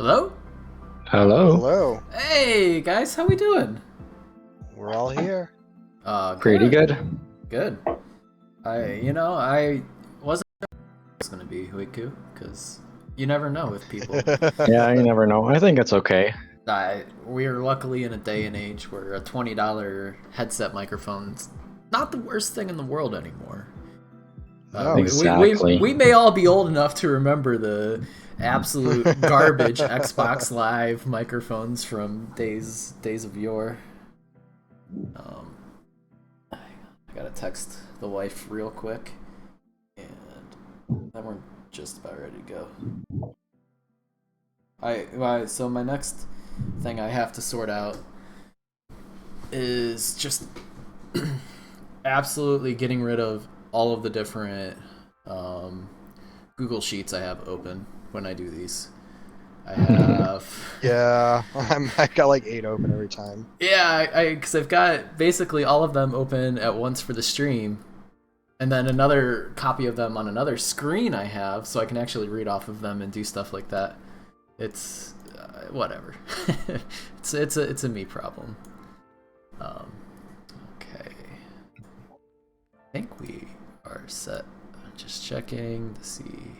Hello? Hello. Hello. Hey guys, how we doing? We're all here. Pretty good. Good. I wasn't sure it was gonna be Huitku, because you never know with people. Yeah, you never know. I think it's okay. We're luckily in a day and age where a $20 headset microphone's not the worst thing in the world anymore. No. Exactly. We may all be old enough to remember the absolute garbage Xbox Live microphones from days of yore. I gotta text the wife real quick, and then we're just about ready to go. So my next thing I have to sort out is just absolutely getting rid of all of the different Google Sheets I have open when I do these. I have Yeah, I got like 8 open every time. yeah, because I've got basically all of them open at once for the stream, and then another copy of them on another screen I have, so I can actually read off of them and do stuff like that. It's whatever. it's a me problem. Okay, I think we are set. I'm just checking to see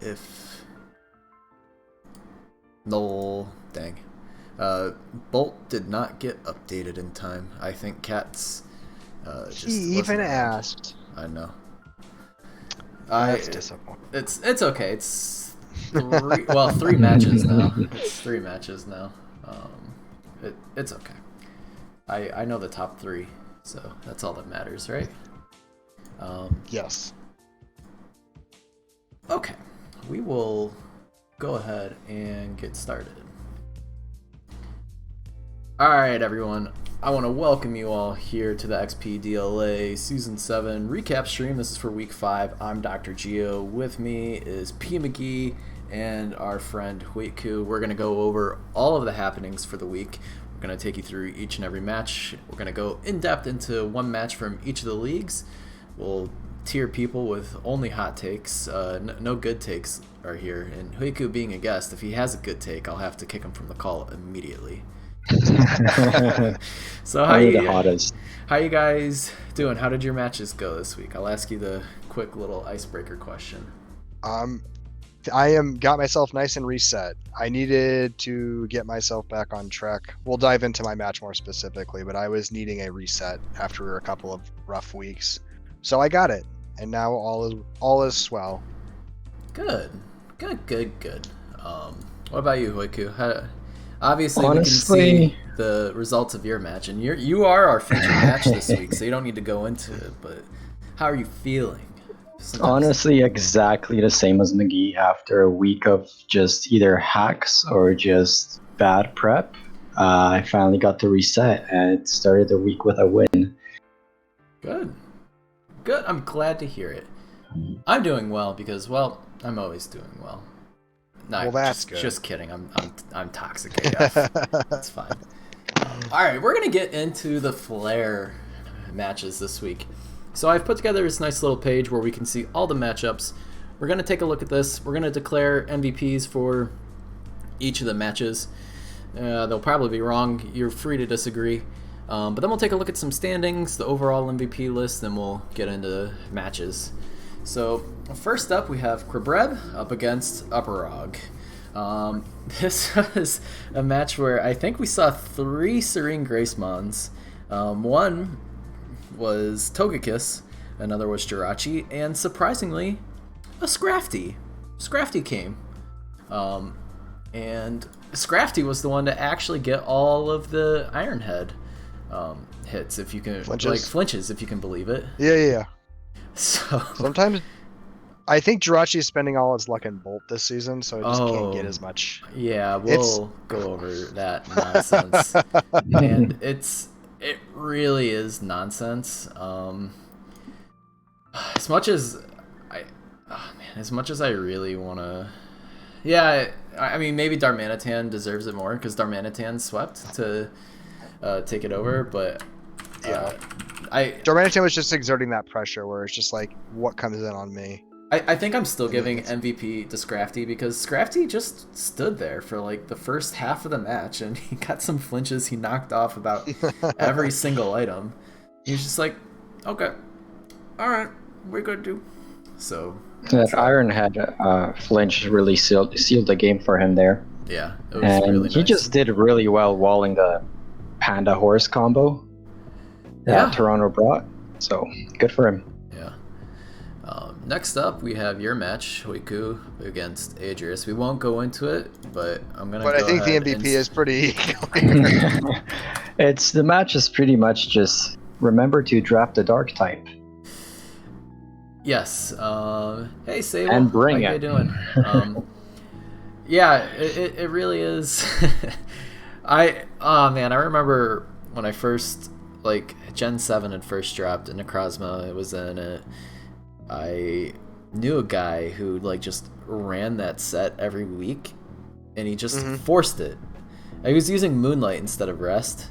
if dang. Bolt did not get updated in time. I think Cat's just He even wasn't around. asked. I know. That's disappointing. It's okay. It's three matches now. It's 3 matches now. It's okay. I know the top 3, so that's all that matters, right? Yes. Okay, we will go ahead and get started. Alright everyone, I want to welcome you all here to the XPDLA Season 7 recap stream. This is for Week 5. I'm Dr. Geo. With me is P McGee and our friend Huitku. We're going to go over all of the happenings for the week. We're going to take you through each and every match. We're going to go in depth into one match from each of the leagues. We'll tier people with only hot takes. No good takes are here. And Huitku being a guest, if he has a good take, I'll have to kick him from the call immediately. So how you guys doing? How did your matches go this week? I'll ask you the quick little icebreaker question. I got myself nice and reset. I needed to get myself back on track. We'll dive into my match more specifically, but I was needing a reset after a couple of rough weeks. So I got it, and now all is swell. Good. What about you, Huitku? Obviously, Honestly, we can see the results of your match, and you are our featured match this week, so you don't need to go into it. But how are you feeling? honestly, exactly the same as McGee. After a week of just either hacks or just bad prep, I finally got to reset and started the week with a win. Good. I'm glad to hear it. I'm doing well because, well, I'm always doing well. No, Well, that's good. Just kidding. I'm toxic AF. That's fine. All right, we're gonna get into the Flare matches this week. So I've put together this nice little page where we can see all the matchups. We're gonna take a look at this. We're gonna declare MVPs for each of the matches. They'll probably be wrong. You're free to disagree. But then we'll take a look at some standings, the overall MVP list, then we'll get into matches. So first up, we have Krabreb up against Upperog. This was a match where I think we saw 3 Serene Gracemons. One was Togekiss, another was Jirachi, and surprisingly, a Scrafty. Scrafty came. And Scrafty was the one to actually get all of the Iron Head hits, if you can, flinches, if you can believe it. Yeah. So Sometimes I think Jirachi is spending all his luck in Bolt this season, so it just can't get as much. Yeah, we'll go over that nonsense. And it really is nonsense. As much as I really want to, yeah, I mean, maybe Darmanitan deserves it more because Darmanitan swept to take it over, but Darmanitan was just exerting that pressure where it's just like, what comes in on me? I think I'm still giving MVP to Scrafty because Scrafty just stood there for like the first half of the match and he got some flinches. He knocked off about every single item. He was just like, okay, all right, we're good, dude. So that Iron Head flinch really sealed the game for him there. Yeah, it was And really he nice. just did really well walling the Panda Horse combo that Toronto brought. So good for him. Yeah. Next up, we have your match, Huitku against Adrius. We won't go into it, but I'm gonna. But I think the MVP is pretty clear. The match is pretty much just remember to draft the Dark type. Yes. Hey, Sable. And bring how it. you doing? Yeah, it really is. I remember when I first Gen 7 had first dropped and Necrozma it was in it. I knew a guy who just ran that set every week and he just forced it. He was using Moonlight instead of Rest,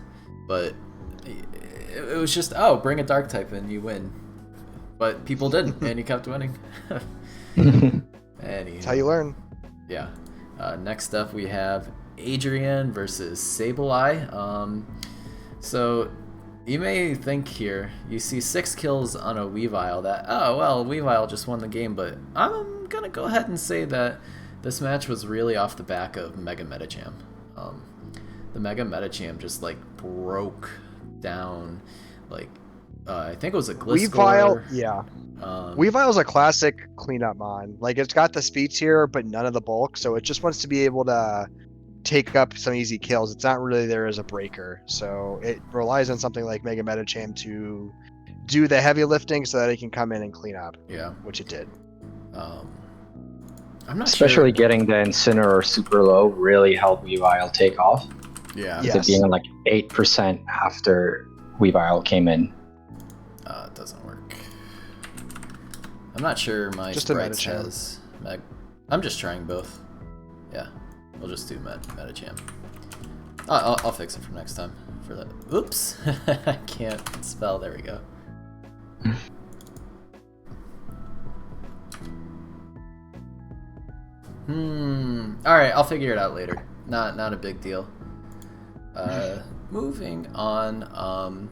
but it was just bring a Dark type and you win. But people didn't and he kept winning. That's how you learn. Yeah. Next up, we have Adrian versus Sableye. So you may think here, you see 6 kills on a Weavile that, Weavile just won the game, but I'm going to go ahead and say that this match was really off the back of Mega Metacham. The Mega Metacham just broke down, I think it was a Gliscor. Weavile, yeah. Weavile's a classic cleanup mon. It's got the speed tier, but none of the bulk, so it just wants to be able to take up some easy kills. It's not really there as a breaker, so it relies on something like Mega Metacham to do the heavy lifting so that it can come in and clean up. Yeah, which it did. I'm not Especially sure. getting the Incineroar super low really helped Weavile take off. Yeah. It being 8% after Weavile came in. It doesn't work. I'm not sure my just a sprites Metacham. has Meg. I'm just trying both. Yeah, we'll just do Metacham. I'll fix it for next time. For that. Oops, I can't spell. There we go. All right, I'll figure it out later. Not a big deal. Moving on.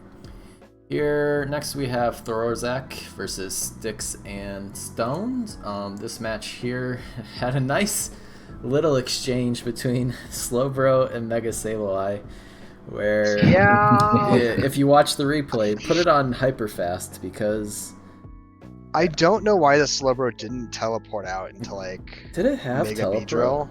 Here next we have Thorazak versus Sticks and Stones. This match here had a nice little exchange between Slowbro and Mega Sableye, where if you watch the replay, put it on hyperfast because I don't know why the Slowbro didn't teleport out into did it have Mega teleport? Beedrill.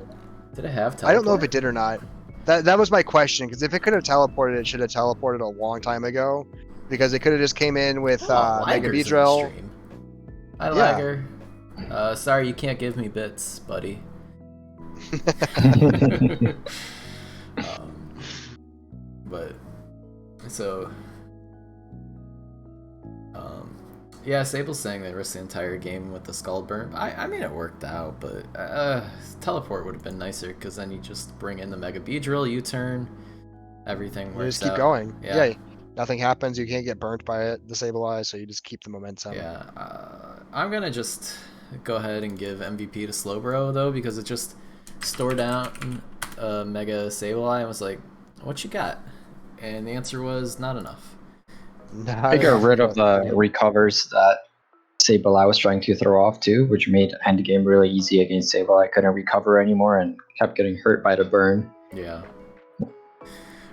Did it have teleport? I don't know if it did or not. That was my question, because if it could have teleported, it should have teleported a long time ago. Because it could have just came in with Mega Liger's in the Beedrill. stream. Hi, Yeah. Liger. Sorry you can't give me bits, buddy. But so yeah, Sable's saying they risked the entire game with the skull burn. I mean it worked out, but teleport would have been nicer because then you just bring in the Mega Beedrill, U-turn, everything works You just keep out. going. Yeah. Yeah. Nothing happens. You can't get burnt by it, the Sableye, so you just keep the momentum. Yeah, I'm gonna just go ahead and give MVP to Slowbro though, because it just stored down Mega Sableye and was like, "What you got?" And the answer was not enough. They got rid of the recovers that Sableye was trying to throw off too, which made endgame really easy against Sableye. Couldn't recover anymore and kept getting hurt by the burn. Yeah.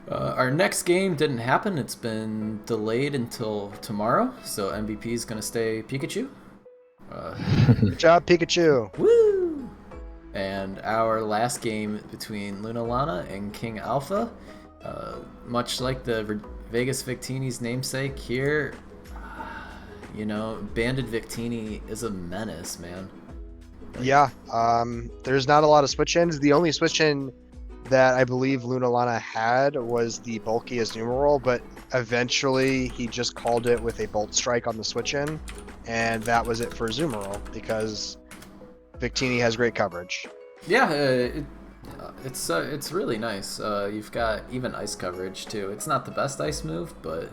Our next game didn't happen. It's been delayed until tomorrow, so MVP is gonna stay Pikachu. Good job, Pikachu. Woo! And our last game between Lunalana and King Alpha, much like the Vegas Victini's namesake here, Banded Victini is a menace, man. Yeah. There's not a lot of switch-ins. The only switch-in that I believe Lunalana had was the bulkiest numeral, but eventually he just called it with a Bolt Strike on the switch-in, and that was it for Zoomerl, because Victini has great coverage. Yeah, it's really nice. You've got even ice coverage too. It's not the best ice move, but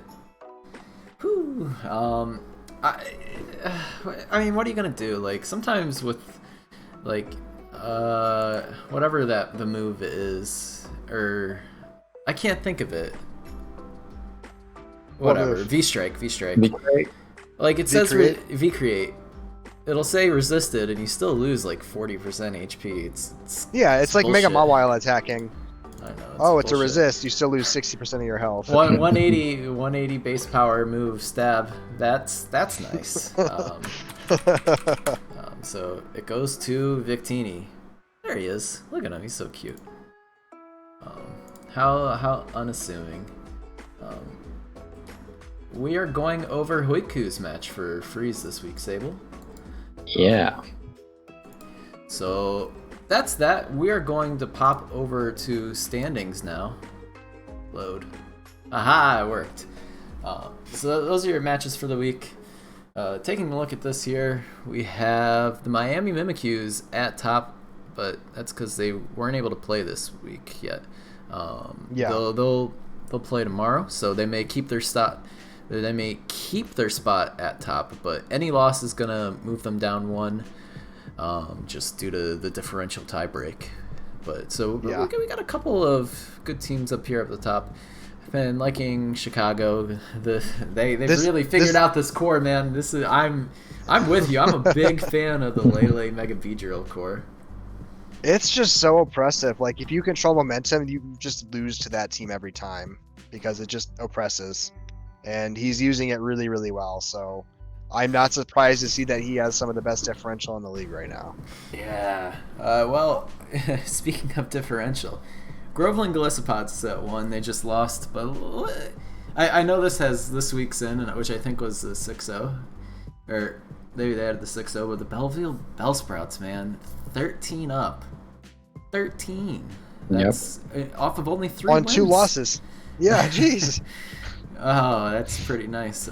whew. I mean, what are you gonna do? Like sometimes with like whatever the move is, or I can't think of it. Whatever. V-strike. V-strike? Like it says V-create. It'll say resisted, and you still lose like 40% HP. It's like bullshit. Mega Mawile attacking. I know. It's a resist. You still lose 60% of your health. 180 base power move stab. That's nice. So it goes to Victini. There he is. Look at him. He's so cute. How unassuming. We are going over Huitku's match for Freeze this week, Sable. Yeah. So that's that. We are going to pop over to standings now. Load. Aha, it worked. So those are your matches for the week. Taking a look at this here, we have the Miami Mimikyus at top, but that's because they weren't able to play this week yet. They'll play tomorrow, so they may keep their spot. They may keep their spot at top, but any loss is gonna move them down one, just due to the differential tiebreak. But so we got a couple of good teams up here at the top. I've been liking Chicago. They really figured out this core, man. I'm with you. I'm a big fan of the Lele Mega Beedrill core. It's just so oppressive. Like if you control momentum, you just lose to that team every time because it just oppresses. And he's using it really, really well. So I'm not surprised to see that he has some of the best differential in the league right now. Yeah. Well, speaking of differential, Groveland Gallipods is at 1. They just lost, but I know this has this week's in, which I think was the 6-0. Or maybe they added the 6-0, but the Belleville Bellsprouts, man, 13 up. 13. That's off of only 3 wins. On 2 losses. Yeah, jeez. Oh, that's pretty nice.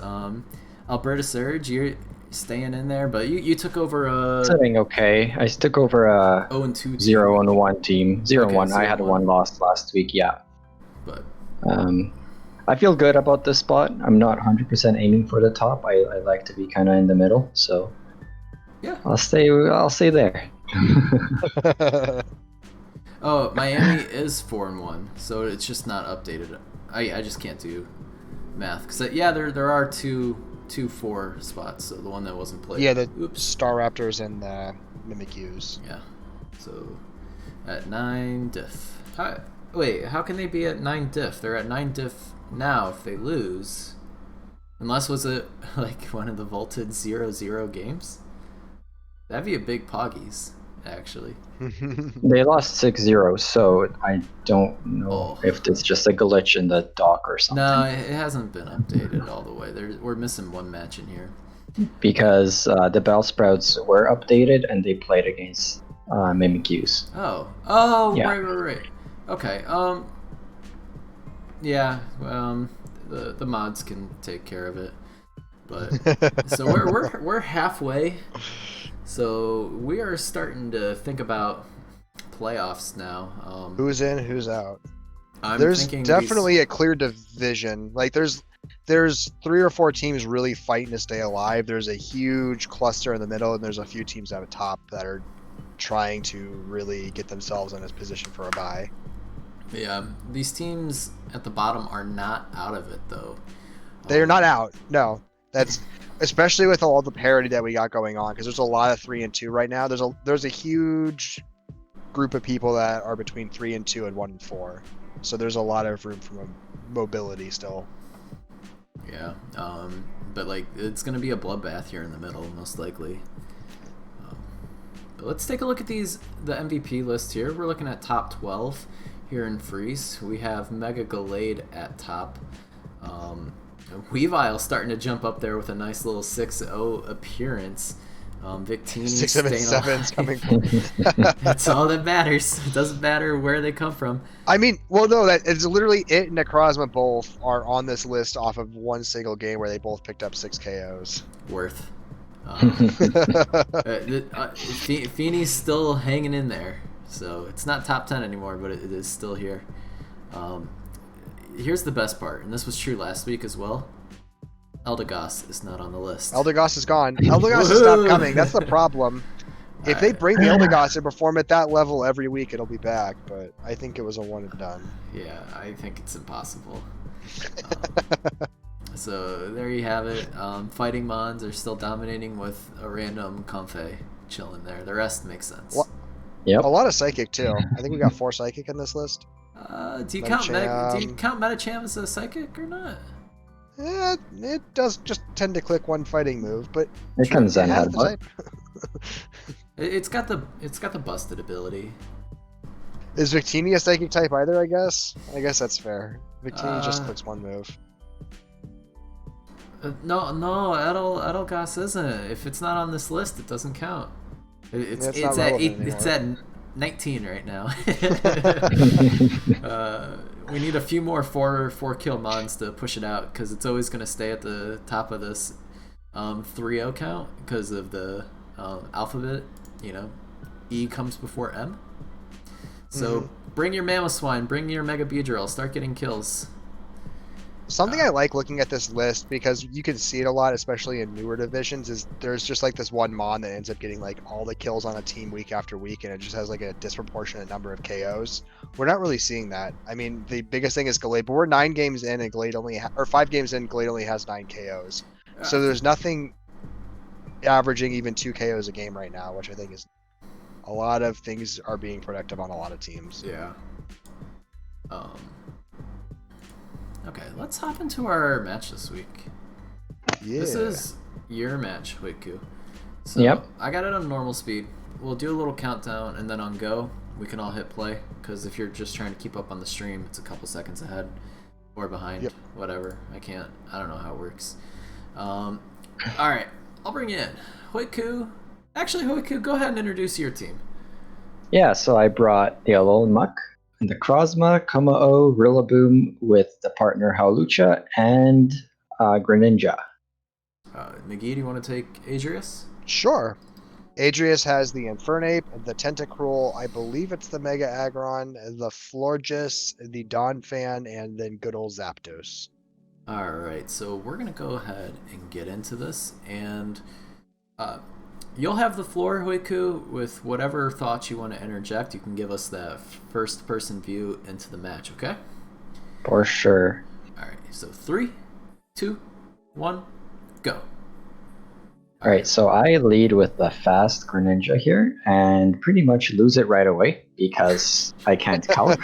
Alberta Surge, you're staying in there, but you took over Sitting okay. I took over a 0-2 0-1 team. 0-1. I had 0-1. 1 loss last week, yeah. But I feel good about this spot. I'm not 100% aiming for the top. I like to be kind of in the middle, so yeah. I'll stay there. Oh, Miami is 4-1, so it's just not updated. I just can't do math because there are two 4 spots, so the one that wasn't played. Yeah, the Star Raptors and the Mimikyus. Yeah, so at 9 diff. How can they be at 9 diff? They're at 9 diff now if they lose, unless was it like one of the vaulted 0-0 games? That'd be a big poggies, actually. They lost 6-0, so I don't know if it's just a glitch in the dock or something. No, it hasn't been updated all the way. We're missing one match in here. Because the Bellsprouts were updated and they played against Mimikyus. Yeah. Right. Okay. Yeah. The mods can take care of it. But so we're halfway. So we are starting to think about playoffs now. Who's in, who's out? There's definitely a clear division. Like there's 3 or 4 teams really fighting to stay alive. There's a huge cluster in the middle, and there's a few teams at the top that are trying to really get themselves in a position for a bye. Yeah, these teams at the bottom are not out of it though. They are not out. No, that's especially with all the parity that we got going on, because there's a lot of 3 and 2 right now. There's a huge group of people that are between 3 and 2 and 1 and 4. So there's a lot of room for mobility still. Yeah, but like it's gonna be a bloodbath here in the middle, most likely. But let's take a look at the MVP list here. We're looking at top 12 here in Freeze. We have Mega Gallade at top. Weavile starting to jump up there with a nice little 6-0 appearance. Victini 6 and 7's coming from. That's all that matters. It doesn't matter where they come from. I mean, well, no, that it's literally it and Necrozma both are on this list off of one single game where they both picked up 6 KOs. Worth. Feeney's still hanging in there, so it's not top 10 anymore, but it is still here. Here's the best part, and this was true last week as well. Eldegoss is not on the list. Eldegoss is gone. Eldegoss has stopped coming. That's the problem. If they bring the Eldegoss and perform at that level every week, it'll be back. But I think it was a one and done. Yeah, I think it's impossible. So there you have it. Fighting Mons are still dominating with a random Comfey chilling there. The rest makes sense. Yep. A lot of Psychic too. I think we got 4 Psychic in this list. Do you count Metacham as a Psychic or not? Yeah, it does just tend to click one fighting move, but It can Zen has the Headbutt. type. It's got the busted ability. Is Victini a Psychic type either? I guess that's fair. Victini just clicks one move. No, Edelgast isn't. If it's not on this list, it doesn't count. It's at 19 right now. We need a few more 4 kill mons to push it out because it's always going to stay at the top of this 3-0 count because of the alphabet. You know, E comes before M. So bring your Mamoswine, bring your Mega Beedrill, start getting kills. Something I like looking at this list, because you can see it a lot, especially in newer divisions, is there's just like this one Mon that ends up getting like all the kills on a team week after week, and it just has like a disproportionate number of KOs. We're not really seeing that. I mean, the biggest thing is Glade, but we're 9 games in and Glade only, or 5 games in, Glade only has 9 KOs. So there's nothing averaging even 2 KOs a game right now, which I think is a lot of things are being productive on a lot of teams. Yeah. Okay, let's hop into our match this week. Yeah. This is your match, Huitku. So Yep. I got it on normal speed. We'll do a little countdown, and then on go, we can all hit play. Because if you're just trying to keep up on the stream, it's a couple seconds ahead or behind. Yep. Whatever. I don't know how it works. All right, I'll bring you in. Huitku. Actually, Huitku, go ahead and introduce your team. Yeah, so I brought the Alolan and the Krozma, Kommo-o, Rillaboom with the partner Howlucha, and Greninja. McGee, do you want to take Adrius? Sure. Adrius has the Infernape, the Tentacruel, I believe it's the Mega Aggron, the Florges, the Donphan, and then good old Zapdos. Alright, so we're going to go ahead and get into this, and you'll have the floor, Huitku, with whatever thoughts you want to interject. You can give us that first-person view into the match, okay? For sure. Alright, so 3, 2, 1, go. Alright, so I lead with the fast Greninja here, and pretty much lose it right away, because I can't calc.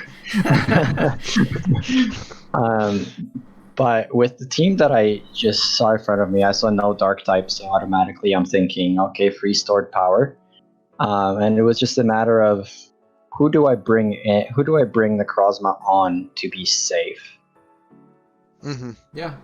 But with the team that I just saw in front of me, I saw no dark type, so automatically I'm thinking, okay, free stored power. And it was just a matter of who do I bring the Krozma on to be safe? Mm-hmm. Yeah.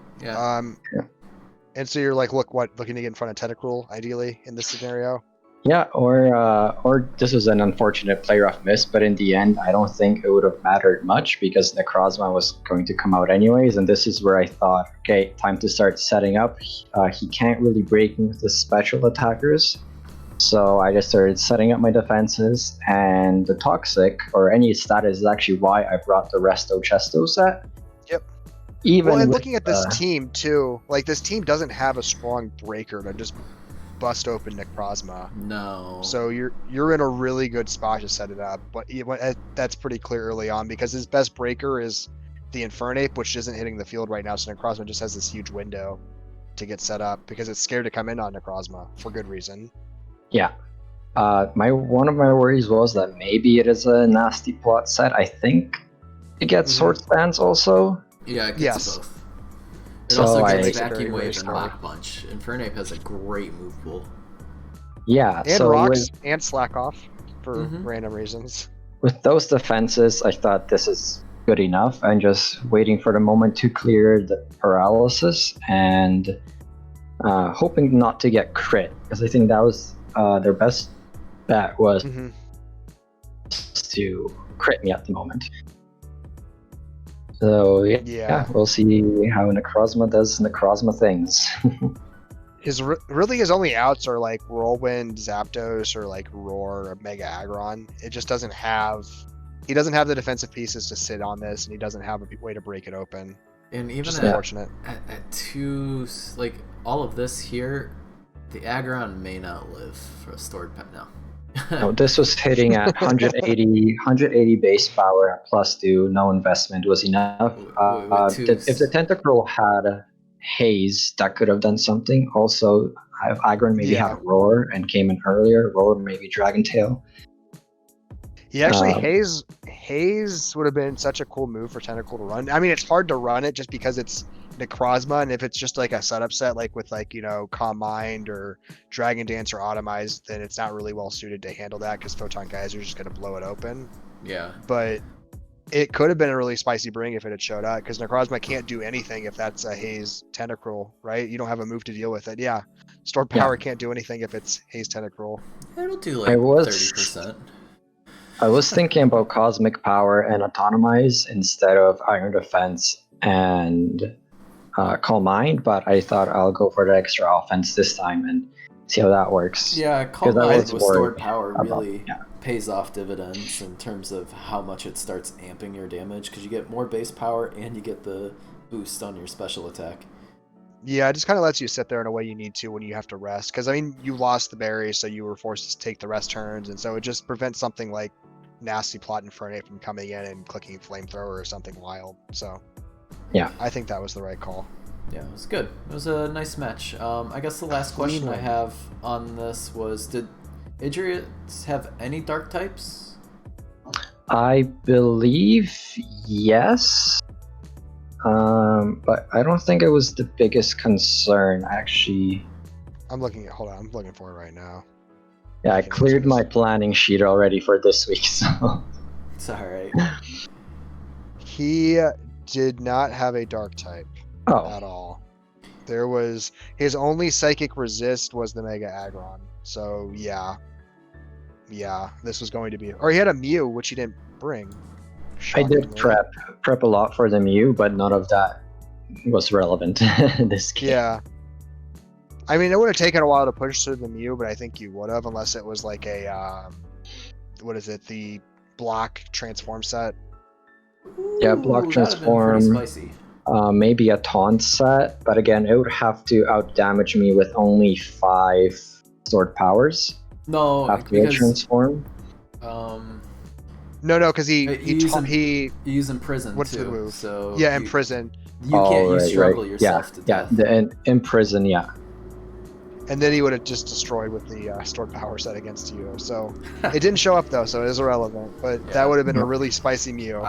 And so you're like, looking to get in front of Tentacruel, ideally, in this scenario? Yeah, or this was an unfortunate play rough miss, but in the end, I don't think it would have mattered much because the Krozma was going to come out anyways, and this is where I thought, okay, time to start setting up. He can't really break me with the special attackers, so I just started setting up my defenses, and the Toxic, or any status, is actually why I brought the Resto Chesto set. Yep. And looking at this team, too, like, this team doesn't have a strong breaker to just bust open Necrozma. No. So you're in a really good spot to set it up, but that's pretty clear early on because his best breaker is the Infernape, which isn't hitting the field right now. So Necrozma just has this huge window to get set up because it's scared to come in on Necrozma for good reason. Yeah. One of my worries was that maybe it is a nasty plot set. I think it gets Sword Stance also. Yeah, it gets both. It So also I- gets Makes it Vacuum very, very Wave and scary. Lock Punch. Infernape has a great move pool. Yeah, And so rocks and slack off for Mhm. random reasons. with those defenses, I thought this is good enough. I'm just waiting for the moment to clear the paralysis and hoping not to get crit, because I think that was their best bet was Mm-hmm. to crit me at the moment. So yeah, we'll see how Necrozma does Necrozma things. His only outs are like Whirlwind, Zapdos, or like Roar or Mega Aggron. It just doesn't have. He doesn't have the defensive pieces to sit on this, and he doesn't have a way to break it open. And even Just at, unfortunate. at two, like all of this here, the Aggron may not live for a stored pet now. No, this was hitting at 180 base power and plus 2, no investment was enough. With twos. If the Tentacruel had Haze, that could have done something. Also, if Aggron maybe had Roar and came in earlier, Roar maybe Dragon Tail. Yeah, actually, Haze would have been such a cool move for Tentacle to run. I mean, it's hard to run it just because it's Necrozma, and if it's just like a setup set, like with like, you know, Calm Mind or Dragon Dance or Automized, then it's not really well suited to handle that because Photon Geyser is just going to blow it open. Yeah. But it could have been a really spicy bring if it had showed up, because Necrozma can't do anything if that's a Haze Tentacruel, right? You don't have a move to deal with it. Yeah. Stored Power can't do anything if it's Haze Tentacruel. It'll do like 30%. I was thinking about Cosmic Power and Autonomize instead of Iron Defense and Calm Mind, but I thought I'll go for the extra offense this time and see how that works. Yeah, Calm Mind with Stored Power really pays off dividends in terms of how much it starts amping your damage, because you get more base power and you get the boost on your special attack. Yeah, it just kind of lets you sit there in a way you need to when you have to rest. Because, I mean, you lost the berry, so you were forced to take the rest turns, and so it just prevents something like Nasty Plot Infernate from coming in and clicking Flamethrower or something wild. So, yeah, I think that was the right call. Yeah, it was good. It was a nice match. I guess the last question I have on this was, did Idriots have any dark types? I believe yes. But I don't think it was the biggest concern, actually. Hold on, I'm looking for it right now. Yeah, I cleared my planning sheet already for this week, so. It's alright. He did not have a dark type at all. There was, his only psychic resist was the Mega Aggron. So, yeah. Yeah, this was going to be, or he had a Mew, which he didn't bring. Shockingly. I did prep a lot for the Mew, but none of that was relevant in this game. Yeah. I mean, it would have taken a while to push through the Mew, but I think you would have, unless it was like a, what is it, the block transform set? Yeah, block transform. Maybe a taunt set, but again, it would have to outdamage me with only 5 stored powers. No, after transform. No, because he use Imprison what's too. The move? So yeah, Imprison. You can't struggle yourself to death. Yeah, Imprison, yeah. And then he would have just destroyed with the stored power set against you. So it didn't show up though, so it is irrelevant. But that would have been a really spicy Mew.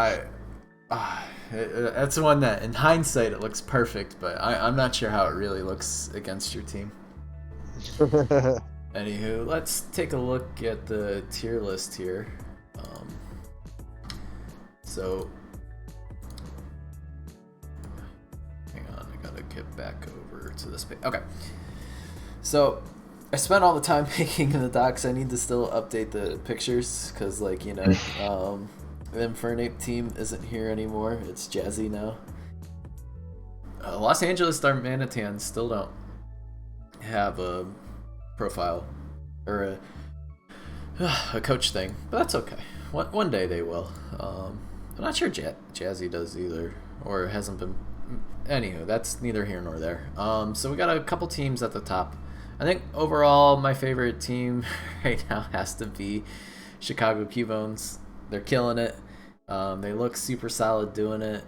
That's one that, in hindsight, it looks perfect, but I'm not sure how it really looks against your team. Anywho, let's take a look at the tier list here. So, hang on, I gotta get back over to this page. Okay, so I spent all the time making the docs. I need to still update the pictures because, like, you know, the Infernate team isn't here anymore. It's Jazzy now. Los Angeles Darmanitans still don't have a profile or a coach thing, but that's okay. One day they will. I'm not sure Jazzy does either, or hasn't been. Anywho, that's neither here nor there. So we got a couple teams at the top. I think overall my favorite team right now has to be Chicago Cubones. They're killing it. They look super solid doing it.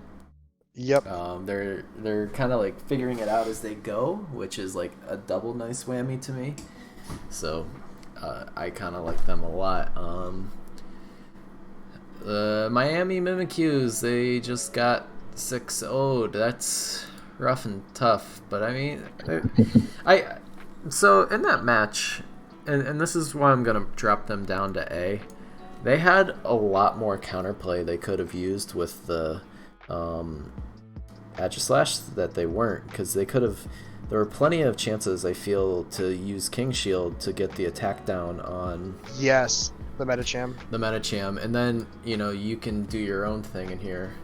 Yep. They're kind of like figuring it out as they go, which is like a double nice whammy to me. So I kind of like them a lot. The Miami Mimikyus, they just got 6-0'd. That's rough and tough, but I mean, so in that match, and this is why I'm gonna drop them down to A. They had a lot more counterplay they could have used with the Agislash that they weren't, because they could have. There were plenty of chances, I feel, to use King Shield to get the attack down on. Yes, the Metacham. The Metacham, and then, you know, you can do your own thing in here.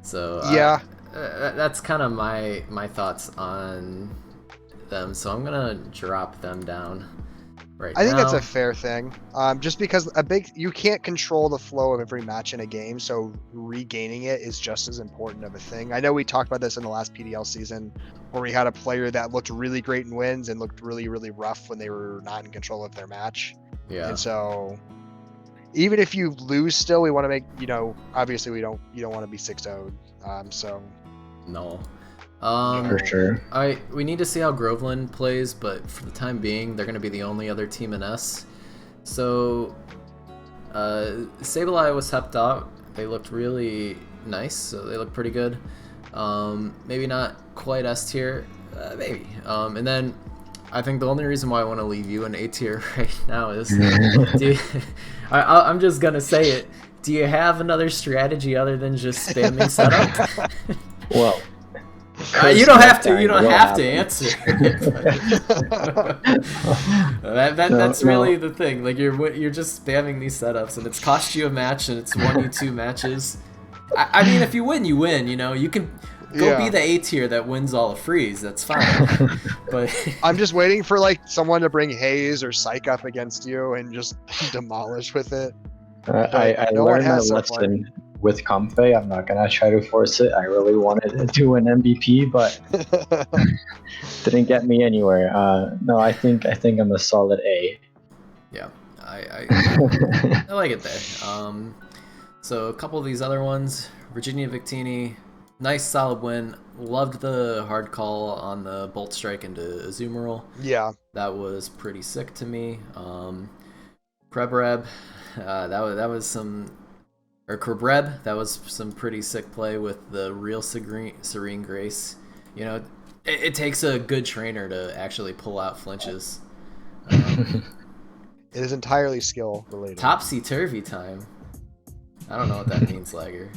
So yeah, that's kind of my thoughts on them. So I'm gonna drop them down right I think now. that's a fair thing. Just because you can't control the flow of every match in a game, so regaining it is just as important of a thing. I know we talked about this in the last PDL season, where we had a player that looked really great in wins and looked really, really rough when they were not in control of their match. Yeah. And so, even if you lose, still we want to make obviously you don't want to be 6-0'd. So No. For sure. We need to see how Groveland plays, but for the time being, they're going to be the only other team in S. So, Sableye was helped out. They looked really nice, so they look pretty good. Maybe not quite S tier, maybe. And then I think the only reason why I want to leave you in A tier right now is, I'm just going to say it. Do you have another strategy other than just spamming setup? Well, you don't have to. You don't have to answer. That's really the thing. Like you're just spamming these setups, and it's cost you a match, and it's won you 2 matches. I mean, if you win, you win. You know, you can go be the A tier that wins all the frees. That's fine. But I'm just waiting for like someone to bring Haze or Psych up against you and just demolish with it. I no one learned my has so far. lesson with Comfey. I'm not gonna try to force it. I really wanted to win MVP, but didn't get me anywhere. No, I think I'm a solid A. Yeah, I like it there. So a couple of these other ones, Virginia Victini, nice solid win. Loved the hard call on the Bolt Strike into Azumarill. Yeah, that was pretty sick to me. Krebreb, that was some, or Krebreb, that was some pretty sick play with the real Serene Grace. You know, it takes a good trainer to actually pull out flinches. it is entirely skill related. Topsy-turvy time. I don't know what that means, Lager.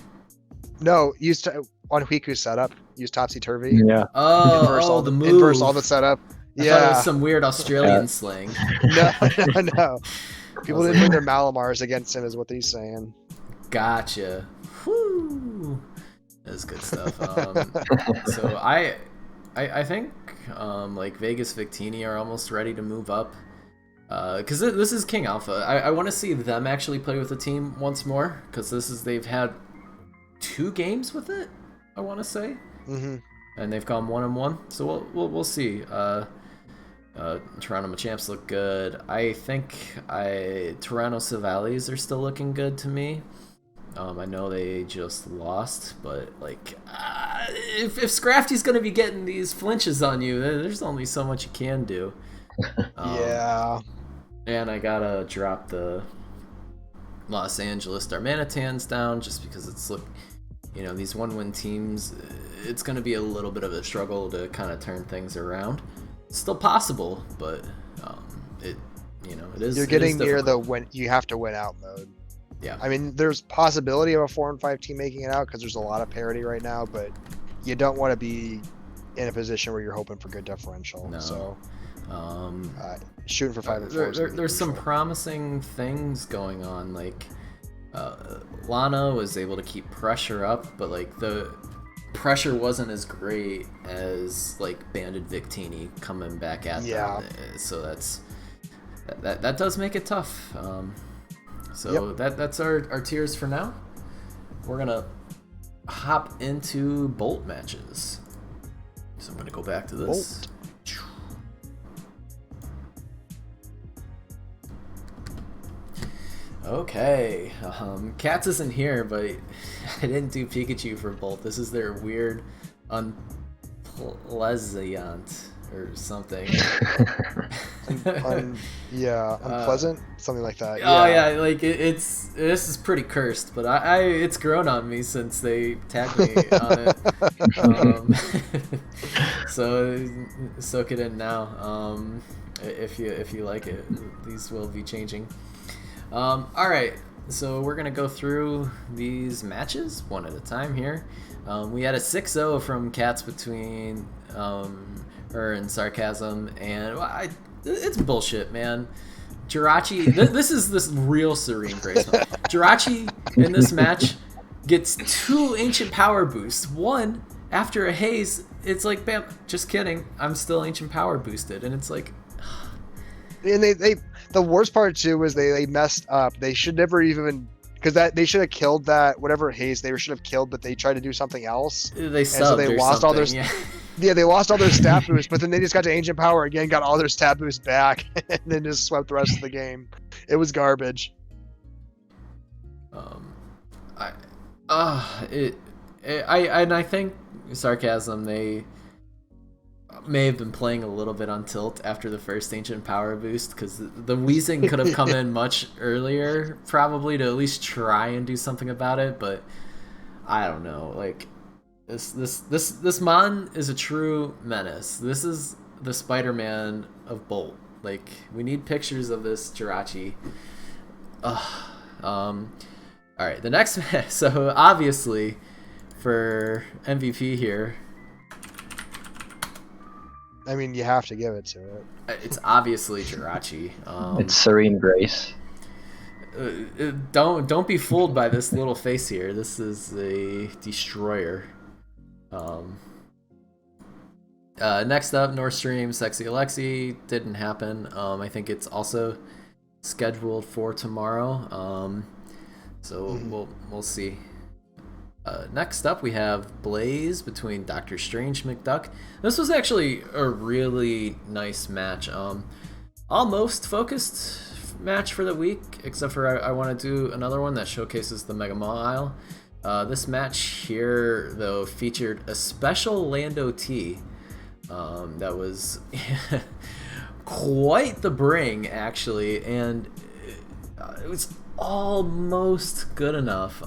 No, on Huitku setup, use Topsy-turvy. Yeah. The move. Inverse all the setup. I thought it was some weird Australian slang. No. People didn't bring their Malamars against him is what he's saying. Gotcha. Whew. That's good stuff. So I think like Vegas Victini are almost ready to move up. Because this is King Alpha. I want to see them actually play with the team once more. Because they've had 2 games with it, I want to say. Mm-hmm. And they've gone 1-1. So we'll see. Toronto Machamps look good. I think Toronto Savalies are still looking good to me. I know they just lost, but like if Scrafty's gonna be getting these flinches on you, there's only so much you can do. Yeah. And I gotta drop the Los Angeles Darmanitans down just because it's these 1-win teams. It's gonna be a little bit of a struggle to kind of turn things around. It's still possible, but it is. You're getting near the win. You have to win out mode. Yeah. I mean, there's possibility of a 4-5 team making it out because there's a lot of parity right now, but you don't want to be in a position where you're hoping for good differential. No. So, shooting for 5 and 4. There's some promising things going on. Like Lana was able to keep pressure up, but like the pressure wasn't as great as like Banded Victini coming back at them. So that does make it tough. That's our tiers for now. We're gonna hop into Bolt matches. So I'm gonna go back to this. Bolt. Okay, Cats isn't here, but I didn't do Pikachu for Bolt. This is their weird unpleasant or something. Unpleasant, something like that. Oh yeah, like this is pretty cursed, but it's grown on me since they tagged me on it. So soak it in now. If you like it, these will be changing. All right, so we're gonna go through these matches one at a time here. We had a 6-0 from Cats between her and Sarcasm, and it's bullshit, man. Jirachi, this is this real Serene Grace. Jirachi in this match gets 2 Ancient Power boosts. One after a haze, it's like, bam, just kidding, I'm still Ancient Power boosted, and it's like. And the worst part too was they messed up. They should never even because that they should have killed that whatever haze they should have killed, but they tried to do something else, They and so subbed they or lost all their something. Yeah. yeah they lost all their stat boosts. But then they just got to ancient power again, got all their stat boosts back, and then just swept the rest of the game. It was garbage. I think sarcasm. They may have been playing a little bit on tilt after the first ancient power boost because the wheezing could have come in much earlier, probably to at least try and do something about it. But I don't know. Like this mon is a true menace. This is the Spider-Man of Bolt. Like we need pictures of this Jirachi. All right, the next so obviously for MVP here. I mean, you have to give it to it. It's obviously Jirachi. It's Serene Grace. Don't be fooled by this little face here. This is a destroyer. Next up, North Stream Sexy Alexi didn't happen. I think it's also scheduled for tomorrow. So we'll see. Next up, we have Blaze between Doctor Strange McDuck. This was actually a really nice match. Almost focused match for the week, except for I want to do another one that showcases the Mega Mall aisle. This match here, though, featured a special Lando T. That was quite the bring, actually, and it was almost good enough.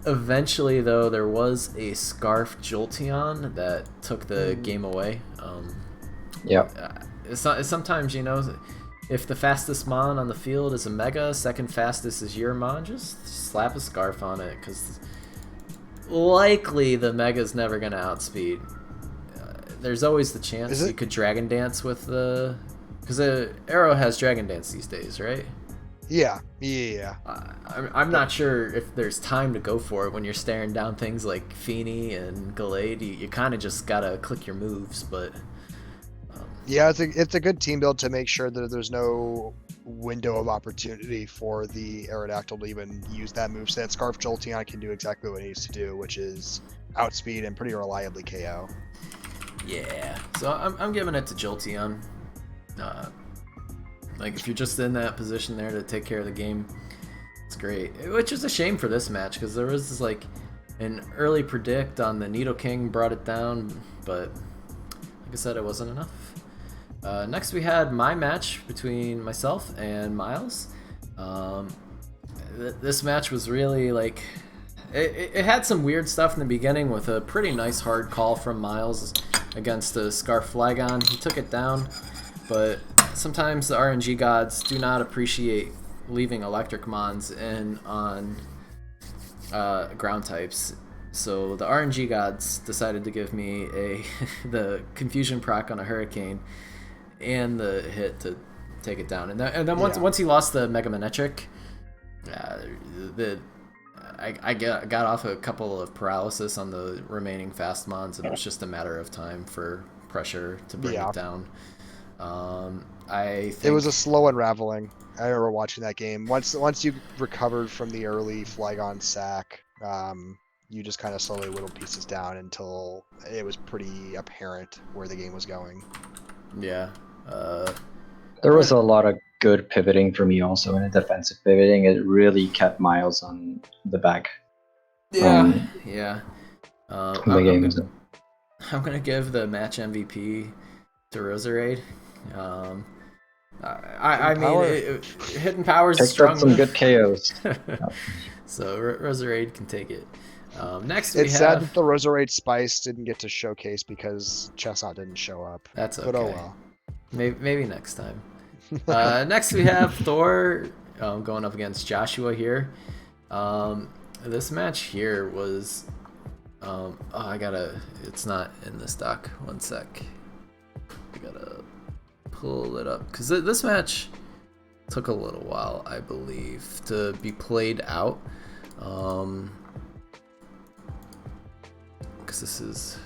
Eventually, though, there was a Scarf Jolteon that took the game away. Sometimes, if the fastest Mon on the field is a Mega, second fastest is your Mon, just slap a Scarf on it, because likely the Mega's never going to outspeed. There's always the chance you could Dragon Dance with the... Because Arrow has Dragon Dance these days, right? Yeah. I'm not sure if there's time to go for it when you're staring down things like Feeny and Gallade. You kind of just gotta click your moves, but... Yeah, it's a good team build to make sure that there's no window of opportunity for the Aerodactyl to even use that moveset. Scarf Jolteon can do exactly what it needs to do, which is outspeed and pretty reliably KO. Yeah, so I'm giving it to Jolteon. Like, if you're just in that position there to take care of the game, it's great. Which is a shame for this match, because there was like an early predict on the Needle King, brought it down, but like I said, it wasn't enough. Next we had my match between myself and Miles. This match was really like... It had some weird stuff in the beginning with a pretty nice hard call from Miles against a Scarf Flygon. He took it down, but sometimes the RNG gods do not appreciate leaving electric mons in on ground types. So the RNG gods decided to give me the confusion proc on a Hurricane and the hit to take it down. And then once he lost the Mega Manetric, I got off a couple of paralysis on the remaining fast mons, and it was just a matter of time for pressure to bring it down. I think it was a slow unraveling. I remember watching that game. Once you recovered from the early Flygon sack, you just kind of slowly whittled pieces down until it was pretty apparent where the game was going. Yeah. There was a lot of good pivoting for me also in a defensive pivoting. It really kept Miles on the back. Yeah. I'm gonna give the match MVP to Roserade. I mean, Hidden Power's a strong some good KOs. So Roserade can take it. Next, it's sad that the Roserade Spice didn't get to showcase because Chestnut didn't show up. That's okay. But oh well. Maybe next time. Next, we have Thor going up against Joshua here. This match here was... it's not in this doc. One sec. I gotta pull it up. Because this match took a little while, I believe, to be played out. Because this is...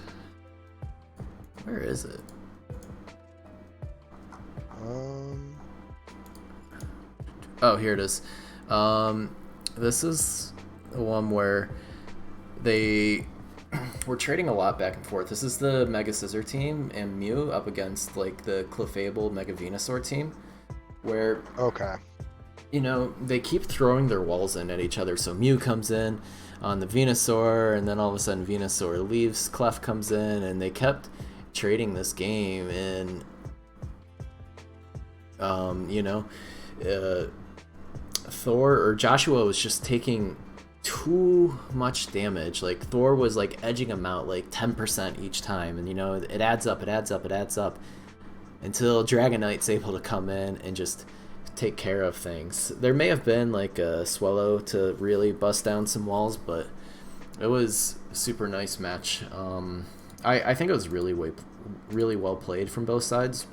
Where is it? Oh, here it is. This is the one where they were trading a lot back and forth. This is the Mega Scizor team and Mew up against like the Clefable Mega Venusaur team, where they keep throwing their walls in at each other. So Mew comes in on the Venusaur, and then all of a sudden Venusaur leaves, Clef comes in, and they kept trading this game. And Thor or Joshua was just taking too much damage. Like Thor was like edging him out like 10% each time, and it adds up until Dragonite's able to come in and just take care of things. There may have been like a Swellow to really bust down some walls, but it was a super nice match. I think it was really well played from both sides.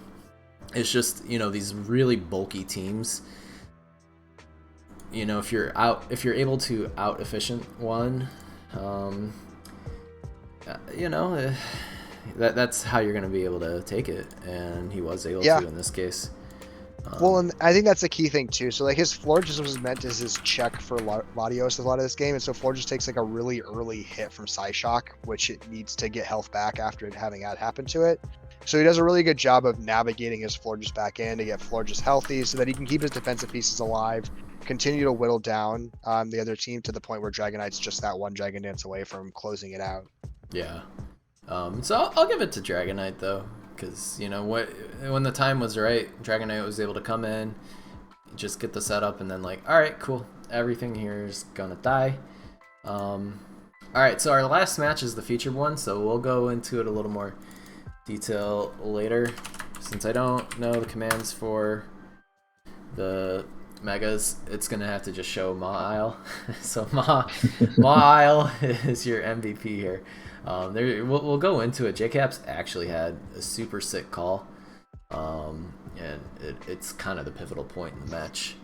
It's just these really bulky teams. If you're able to out efficient one, that's how you're going to be able to take it, and he was able to in this case. Well, and I think that's the key thing too. So like his Florges was meant as his check for Latios a lot of this game, and so Florges takes like a really early hit from Psyshock, which it needs to get health back after it having had happened to it. So he does a really good job of navigating his Florges back in to get Florges healthy so that he can keep his defensive pieces alive, continue to whittle down the other team to the point where Dragonite's just that one Dragon Dance away from closing it out. Yeah. So I'll give it to Dragonite though, because when the time was right, Dragonite was able to come in, just get the setup, and then like, all right, cool, everything here is gonna die. All right, so our last match is the featured one, so we'll go into it a little more detail later, since I don't know the commands for the Megas. It's gonna have to just show Mawile. So Mawile is your MVP here. We'll go into it. JCaps actually had a super sick call, and it's kind of the pivotal point in the match.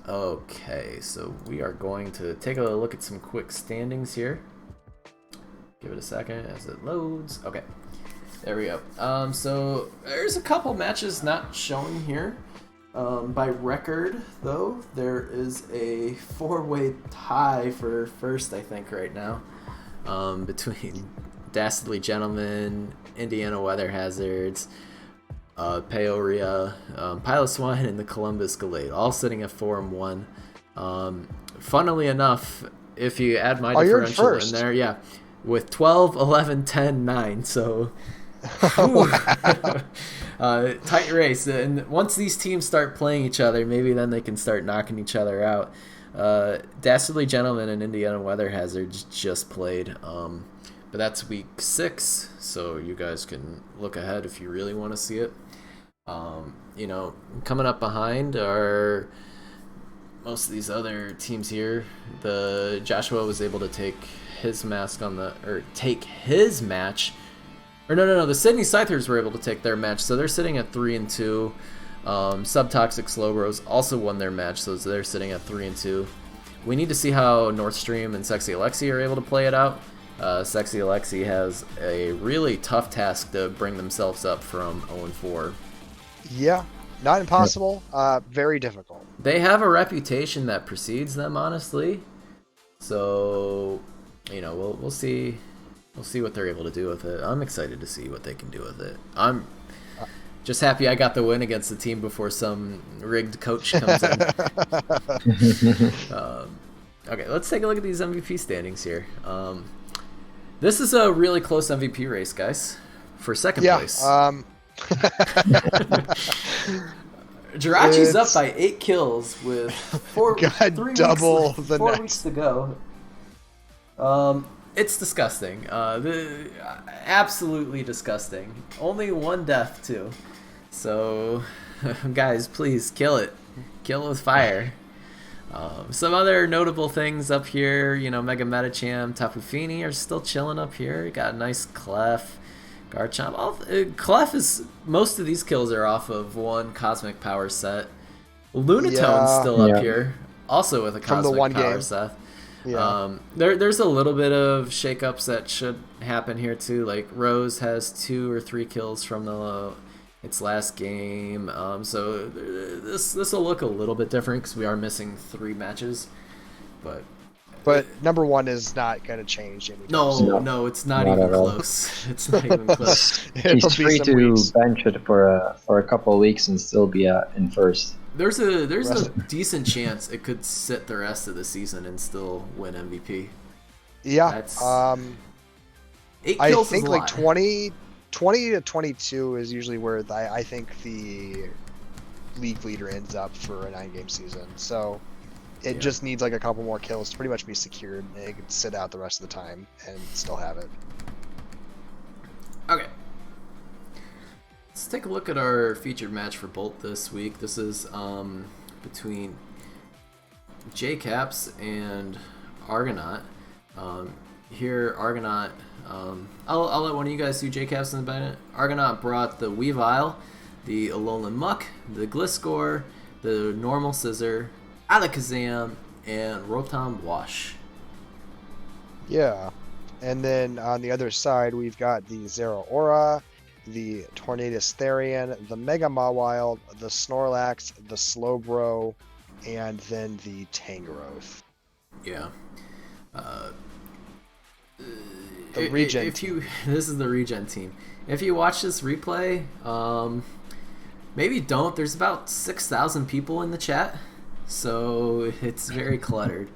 Okay, so we are going to take a look at some quick standings here. Give it a second as it loads. Okay, there we go. So there's a couple matches not showing here. By record, though, there is a 4-way tie for first, I think, right now, between Dastardly Gentleman, Indiana Weather Hazards, Peoria, Piloswine, and the Columbus Gallade, all sitting at 4-1. Funnily enough, if you add my differential in there, yeah, with 12, 11, 10, 9, so tight race. And once these teams start playing each other, maybe then they can start knocking each other out. Dastardly Gentleman and Indiana Weather Hazards just played, but that's week 6, so you guys can look ahead if you really want to see it. Coming up behind are most of these other teams here. The Joshua was able to take his match. The Sydney Scythers were able to take their match, so they're sitting at 3-2. Subtoxic Slowbros also won their match, so they're sitting at 3-2. We need to see how Northstream and Sexy Alexi are able to play it out. Sexy Alexi has a really tough task to bring themselves up from 0-4. Yeah, not impossible. Very difficult. They have a reputation that precedes them, honestly. So, we'll see. We'll see what they're able to do with it. I'm excited to see what they can do with it. I'm just happy I got the win against the team before some rigged coach comes in. Okay, let's take a look at these MVP standings here. This is a really close MVP race, guys. For second place. Jirachi's up by 8 kills with 4 weeks to go. It's disgusting. Absolutely disgusting. Only 1 death, too. So, guys, please kill it. Kill it with fire. Some other notable things up here, Mega Metacham, Tapu Fini are still chilling up here. You got a nice Clef, Garchomp. Clef is, most of these kills are off of 1 Cosmic Power set. Lunatone's still up here, also with a Cosmic Power set. Yeah. There's a little bit of shakeups that should happen here too. Like Rose has 2 or 3 kills from the its last game. So this will look a little bit different because we are missing 3 matches, but number 1 is not going to change anytime no, soon. no, it's not Not even at all. close. It's not even close. He's It'll be free some to weeks. bench it for a couple of weeks and still be in first. There's a Rest- decent chance it could sit the rest of the season and still win MVP. Yeah. That's 8 I kills think is a like lot. 20 to 22 is usually where I think the league leader ends up for a 9-game season. So it Yeah. just needs like a couple more kills to pretty much be secured, and it can sit out the rest of the time and still have it. Okay. Let's take a look at our featured match for Bolt this week. This is between JCaps and Argonaut. Here, Argonaut, I'll let one of you guys do JCaps in a minute. Argonaut brought the Weavile, the Alolan Muck, the Gliscor, the Normal Scissor, Alakazam, and Rotom Wash. Yeah. And then on the other side, we've got the Zeraora, the Tornadus Therian, the Mega Mawile, the Snorlax, the Slowbro, and then the Tangrowth. Yeah. The regen if you this is the regen team. If you watch this replay, maybe don't. There's about 6,000 people in the chat, so it's very cluttered.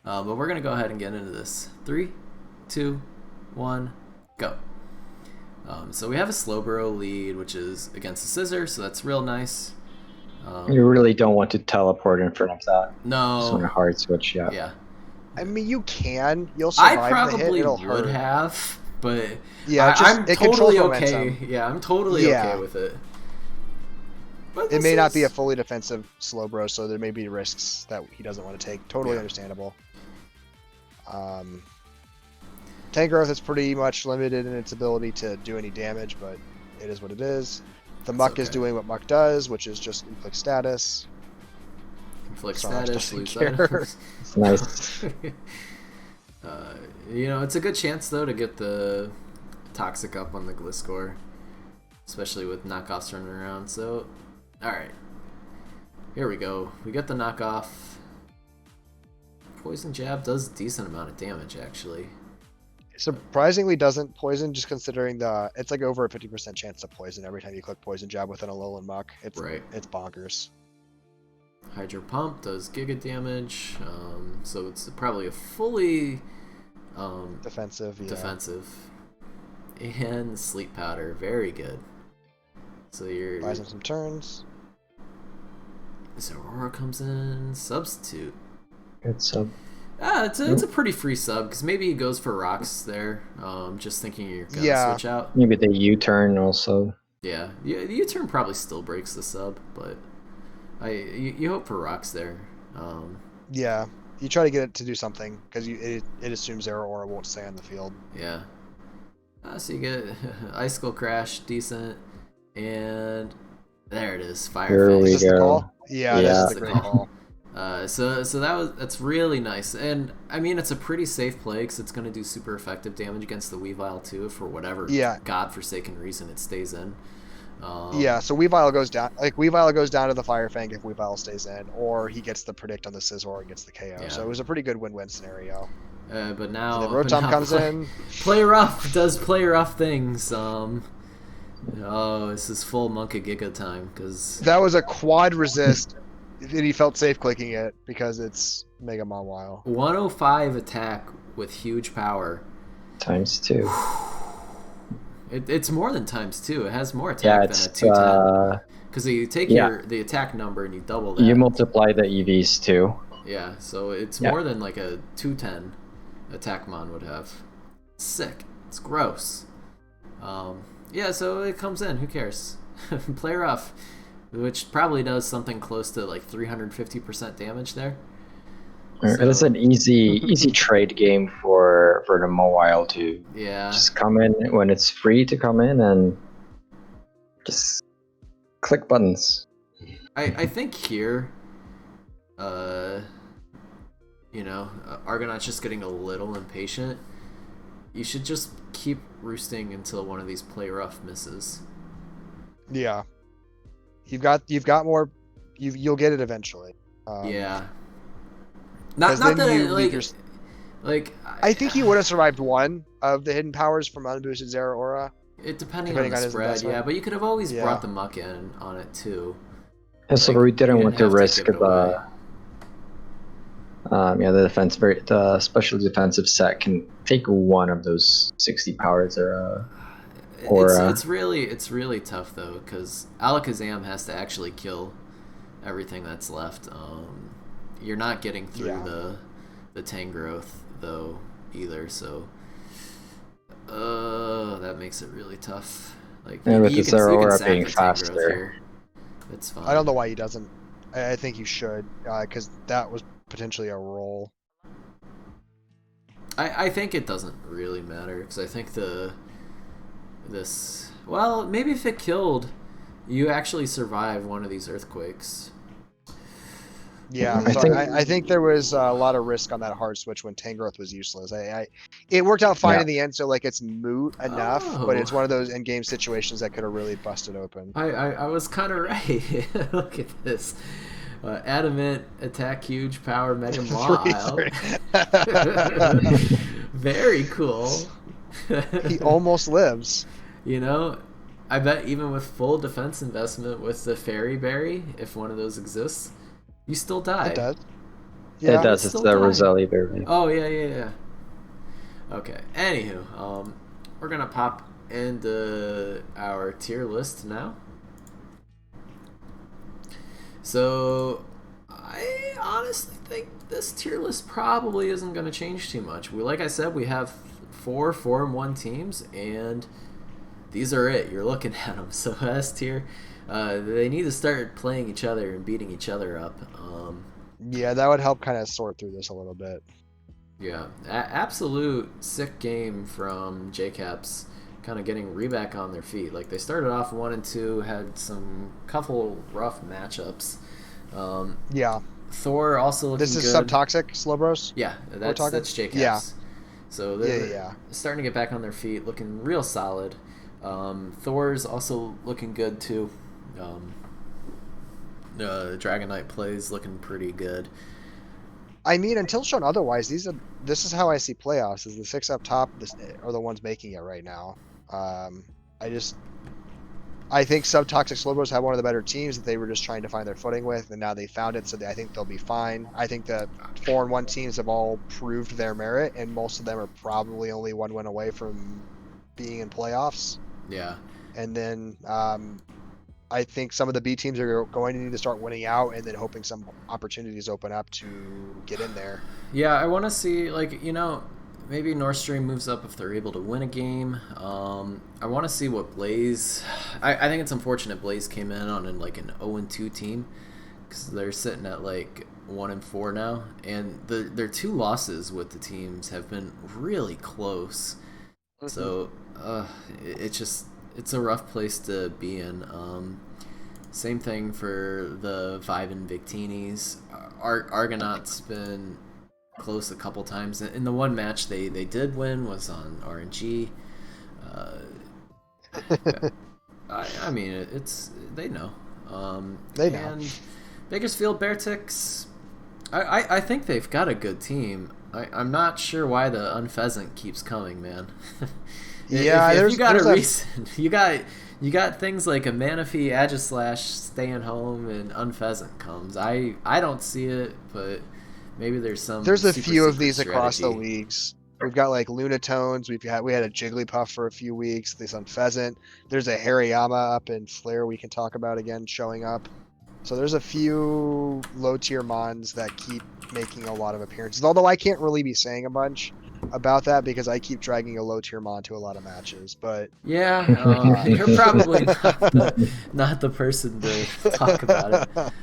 But we're gonna go ahead and get into this. 3, 2, 1, go. So we have a Slowbro lead, which is against the Scissor, so that's real nice. You really don't want to teleport in front of that. Just on a No. hard switch, yeah. Yeah. I mean, you can. You'll I survive the hit. probably It'll would hurt. have, but Yeah, I'm it controls totally okay. momentum. Yeah, I'm totally Yeah. okay with it. But It this may not be a is- fully defensive Slowbro, so there may be risks that he doesn't want to take. Totally Yeah. understandable. Tangrowth is pretty much limited in its ability to do any damage, but it is what it is. The It's Muck is okay. doing what Muck does, which is just inflict status. Inflict Snorlax status, doesn't lose care. items. It's nice. It's a good chance though to get the toxic up on the Gliscor, especially with knockoffs running around. So, all right, here we go. We get the knockoff. Poison jab does a decent amount of damage actually. Surprisingly doesn't poison, just considering it's like over a 50% chance to poison every time you click poison jab with an Alolan Muck. It's Right. It's bonkers. Hydro Pump does giga damage, so it's probably a fully Defensive, yeah. defensive. And Sleep Powder, very good. So your Buys him some turns. Aurora comes in, substitute. Good sub. It's a pretty free sub because maybe he goes for rocks there. Just thinking you're gonna Yeah. switch out. Maybe the U-turn also. Yeah, the U-turn probably still breaks the sub, but you hope for rocks there. Yeah, you try to get it to do something because it assumes Zeraora won't stay on the field. Yeah. So you get Icicle Crash, decent, and there it is, Fire Here Fang. we Is this the go. call? Yeah, Yeah. this is the great call. So that's really nice, and I mean it's a pretty safe play because it's going to do super effective damage against the Weavile too, for whatever Yeah. godforsaken reason it stays in. Yeah, so Weavile goes down. Like Weavile goes down to the Fire Fang if Weavile stays in, or he gets the predict on the Scizor and gets the KO. Yeah. So it was a pretty good win-win scenario. But now, And then but Rotom now comes play, in. Play rough does play rough things. This is full Monka Giga time because That was a quad resist, and he felt safe clicking it because it's Mega Mawile. 105 attack with huge power. ×2. It's more than ×2. It has more Yeah, attack it's than a 210. Because you take yeah. the attack number and you double that. You multiply the EVs too. Yeah, so it's Yeah. more than like a 210 attack mon would have. Sick. It's gross. Yeah, so it comes in. Who cares? Play rough, which probably does something close to like 350% damage there. It's an easy trade game for the Mobile to Yeah. just come in when it's free to come in and just click buttons. I think here, Argonaut's just getting a little impatient. You should just keep roosting until one of these play rough misses. Yeah. You've got more. You'll get it eventually. Yeah. 'Cause Not then that you leave your. I think he would have survived one of the hidden powers from unboosted Zera Aura. it depending depending on on the his spread, investment. yeah, but you could have always Yeah. brought the muck in on it too. Yeah, so Like, we you didn't want to have risk give it away. the special defensive set can take one of those 60 powers It's really tough though, because Alakazam has to actually kill everything that's left. You're not getting through the Tangrowth though either, so that makes it really tough. Like and with the you can Zeraora sack being the Tangrowth faster. here. It's fine. I don't know why he doesn't. I think you should, because that was potentially a roll. I think it doesn't really matter, because I think well, maybe if it killed, you actually survive one of these earthquakes. Yeah, I think there was a lot of risk on that hard switch when Tangrowth was useless. It worked out fine in the end, so like it's moot enough, but it's one of those end game situations that could have really busted open. I was kind of right. Look at this. Adamant, attack, huge, power, mega mile. Very cool. He almost lives. You know, I bet even with full defense investment with the Fairy Berry, if one of those exists, you still die. It does. Yeah, it does. It's the Roselli Berry. Oh, yeah. Okay. Anywho, we're going to pop into our tier list now. So, I honestly think this tier list probably isn't going to change too much. Like I said, we have 4 4-1 teams, and these are it. You're looking at them. So S tier, they need to start playing each other and beating each other up. Yeah, that would help kind of sort through this a little bit. Yeah, absolute sick game from JCaps, kind of getting Reback on their feet. Like they started off 1 and 2, had some couple rough matchups. Yeah. Thor also looking good. This is Subtoxic Slowbros? Yeah, that's JCaps. Yeah. So they're starting to get back on their feet, looking real solid. Thor's also looking good too. Dragon Knight plays looking pretty good. I mean, until shown otherwise, this is how I see playoffs. Is the 6 up top are the ones making it right now. I think Subtoxic Slowbros have one of the better teams that they were just trying to find their footing with, and now they found it, so I think they'll be fine. I think the 4-1 teams have all proved their merit, and most of them are probably only 1 win away from being in playoffs. Yeah. And then I think some of the B teams are going to need to start winning out, and then hoping some opportunities open up to get in there. Yeah, I want to see, maybe North Stream moves up if they're able to win a game. I want to see what Blaze... I think it's unfortunate Blaze came in on an 0-2 team, because they're sitting at 1-4 now, and their 2 losses with the teams have been really close. Mm-hmm. So it's a rough place to be in. Same thing for the Vibe and Victinis. Argonaut's been close a couple times. In the one match they did win was on RNG. I mean, it's they know. They know. And Bakersfield Bearticks, I think they've got a good team. I'm not sure why the Unpheasant keeps coming, man. Yeah, if you got a reason. You got things like a Manaphy, Agislash, staying home, and Unpheasant comes. I don't see it, but maybe there's a few of these strategy across the leagues. We've got Lunatones. We had a Jigglypuff for a few weeks. This Unpheasant. There's a Hariyama up in Flare we can talk about again showing up. So there's a few low tier mons that keep making a lot of appearances. Although I can't really be saying a bunch about that because I keep dragging a low tier mon to a lot of matches. But yeah, you're probably not the person to talk about it.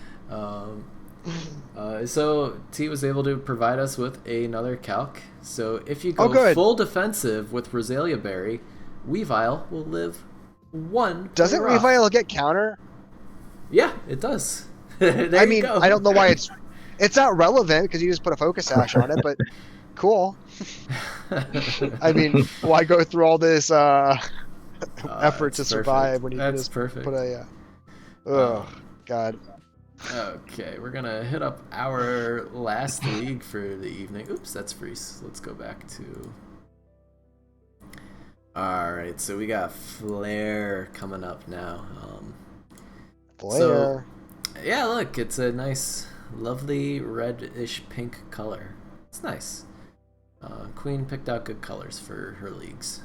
So T was able to provide us with another calc. So if you go full defensive with Rosalia Berry, Weavile will live 1. Doesn't Weavile get counter? Yeah, it does. I mean, I don't know why it's not relevant because you just put a focus sash on it, but cool. I mean, why go through all this effort to That's survive perfect. when you That's just perfect. put a. Oh God. Okay, we're gonna hit up our last league for the evening. Oops, that's Freeze. Let's go back to. All right, so we got Flare coming up now. Flare. Yeah, look, it's a nice, lovely reddish pink color. It's nice. Queen picked out good colors for her leagues.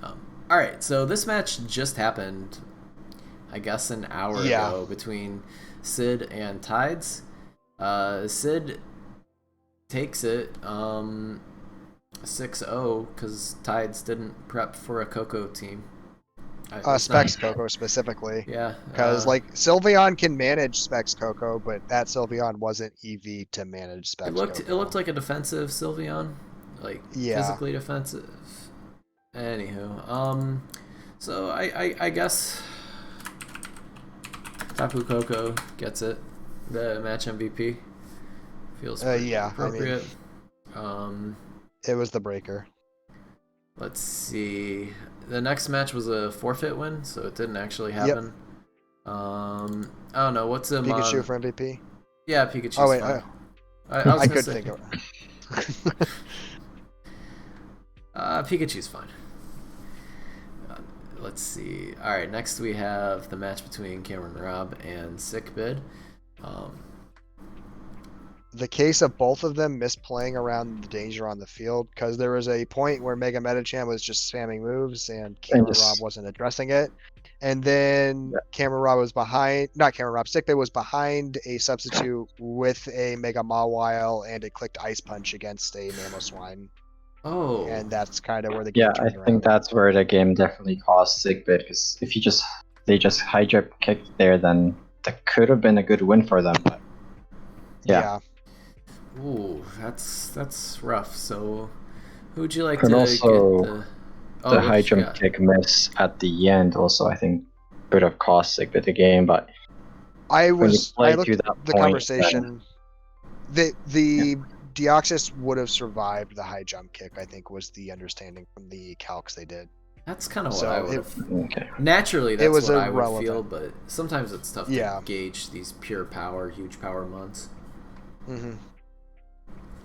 All right, so this match just happened, I guess, an hour ago between Sid and Tides. Sid takes it 6-0 because Tides didn't prep for a Coco team. Specs Coco specifically. Yeah. Because like Sylveon can manage Specs Coco, but that Sylveon wasn't EV to manage Specs Coco. It looked like a defensive Sylveon, like physically defensive. Anywho, so I guess Tapu Koko gets it. The match MVP feels appropriate. It was the breaker. Let's see. The next match was a forfeit win, so it didn't actually happen. I don't know. What's a Pikachu for MVP? Yeah, Pikachu's Oh wait, fine. I could think of it. Pikachu's fine. Let's see. All right, next we have the match between Cameron Robb and Sickbid. The case of both of them misplaying around the danger on the field, because there was a point where Mega Metachan was just spamming moves and Cameron Robb wasn't addressing it. And then Cameron Robb was behind, not Cameron Robb, Sickbid was behind a substitute with a Mega Mawile, and it clicked Ice Punch against a Mamoswine. Oh. And that's kind of where the game turned around. I think that's where the game definitely cost Sickbid, because if they just high jump kicked there, then that could have been a good win for them. But yeah. Ooh, that's rough. So, who'd you like and to also, get the high jump kick miss at the end also, I think, could have cost Sickbid the game. But I looked at the conversation. Then... The Deoxys would have survived the high jump kick, I think, was the understanding from the calcs they did. That's kind of what I would have. Okay. Naturally, that's what I would feel, but sometimes it's tough to gauge these pure power, huge power months. Mm-hmm.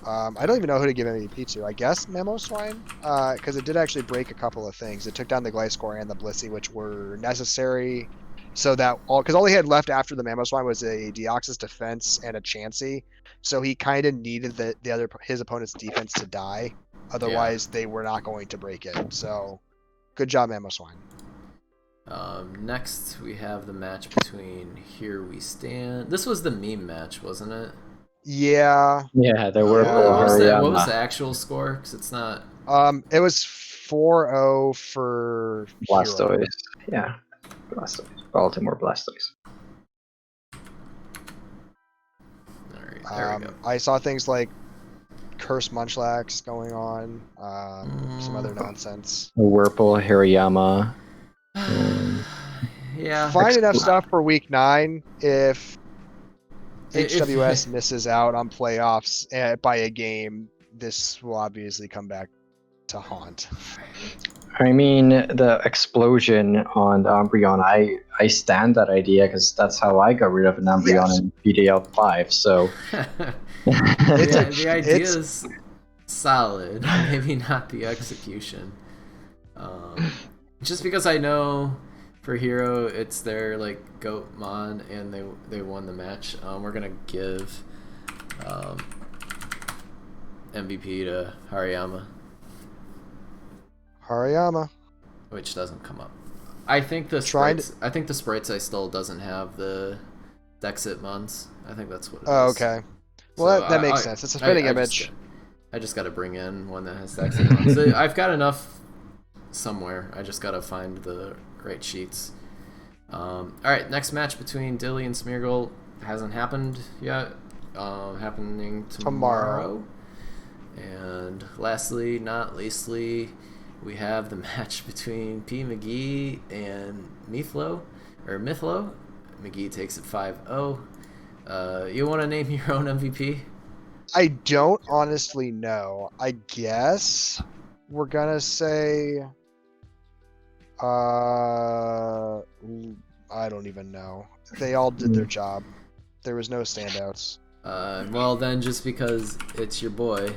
I don't even know who to give MVP to. I guess Mamoswine, because it did actually break a couple of things. It took down the Gliscor and the Blissey, which were necessary, so that all he had left after the Mamoswine was a Deoxys defense and a Chansey. So he kind of needed his opponent's defense to die, otherwise they were not going to break it. So, good job, Mamoswine. Next, we have the match between Here We Stand. This was the meme match, wasn't it? Yeah. Yeah, there were. What was the actual score? Because it's not. It was 4-0 for Blastoise. Hero. Yeah, Blastoise. Baltimore Blastoise. All right, there we go. I saw things like Curse Munchlax going on, some other nonsense. Whirlpool, Hirayama. Yeah. Fine enough stuff for week 9 if HWS misses out on playoffs by a game. This will obviously come back to haunt. I mean, the explosion on the Umbreon, I stand that idea because that's how I got rid of an Umbreon in PDL 5. So the idea is solid, maybe not the execution. Just because I know for Hero it's their like GOAT Mon and they won the match. We're gonna give MVP to Hariyama, which doesn't come up. I think the Sprites I still doesn't have the Dexit Mons. I think that's what it is. Oh, okay. Well, so that makes sense. It's a fitting image. I just got to bring in one that has Dexit Mons. So I've got enough somewhere. I just got to find the right sheets. All right, next match between Dilly and Smeargle hasn't happened yet. Happening tomorrow. And lastly, not leastly, we have the match between P McGee and Mythlo. McGee takes it 5-0. You want to name your own MVP? I don't honestly know. I guess we're gonna say I don't even know. They all did their job. There was no standouts. Well, then, just because it's your boy.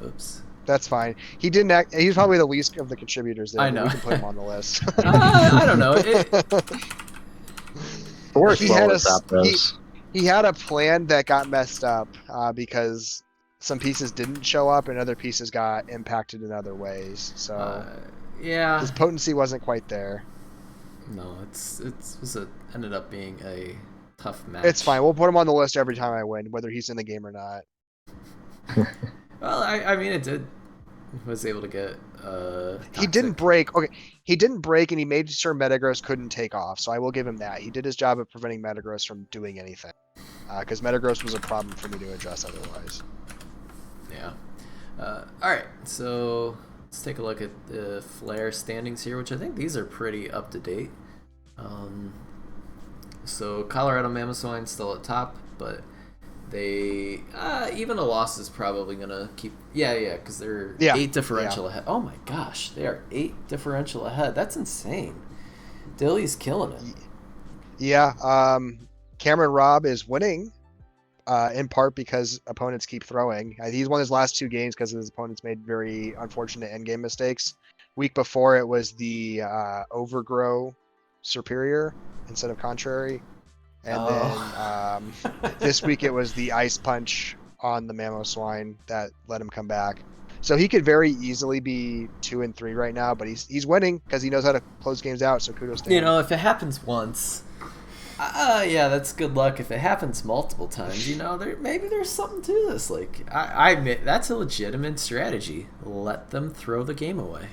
Oops. That's fine. He didn't act. He's probably the least of the contributors there. I know. We can put him on the list. I don't know. He had a plan that got messed up because some pieces didn't show up and other pieces got impacted in other ways. So yeah, his potency wasn't quite there. No, ended up being a tough match. It's fine. We'll put him on the list every time I win, whether he's in the game or not. Well, I mean, it did. Was able to get. He didn't break. Okay, he didn't break, and he made sure Metagross couldn't take off. So I will give him that. He did his job of preventing Metagross from doing anything, because Metagross was a problem for me to address otherwise. Yeah. All right. So let's take a look at the Flare standings here, which I think these are pretty up to date. So Colorado Mamoswine still at top, but they even a loss is probably gonna keep. Yeah, because they're 8 differential ahead. Oh my gosh, they are 8 differential ahead. That's insane. Dilly's killing it. Yeah. Cameron Robb is winning, in part because opponents keep throwing. He's won his last 2 games because his opponents made very unfortunate endgame mistakes. Week before it was the Overgrow Superior instead of Contrary. And then this week it was the Ice Punch on the Mamoswine that let him come back. So he could very easily be 2-3 right now, but he's winning because he knows how to close games out. So kudos to him. You know, if it happens once, yeah, that's good luck. If it happens multiple times, maybe there's something to this. Like I admit that's a legitimate strategy. Let them throw the game away.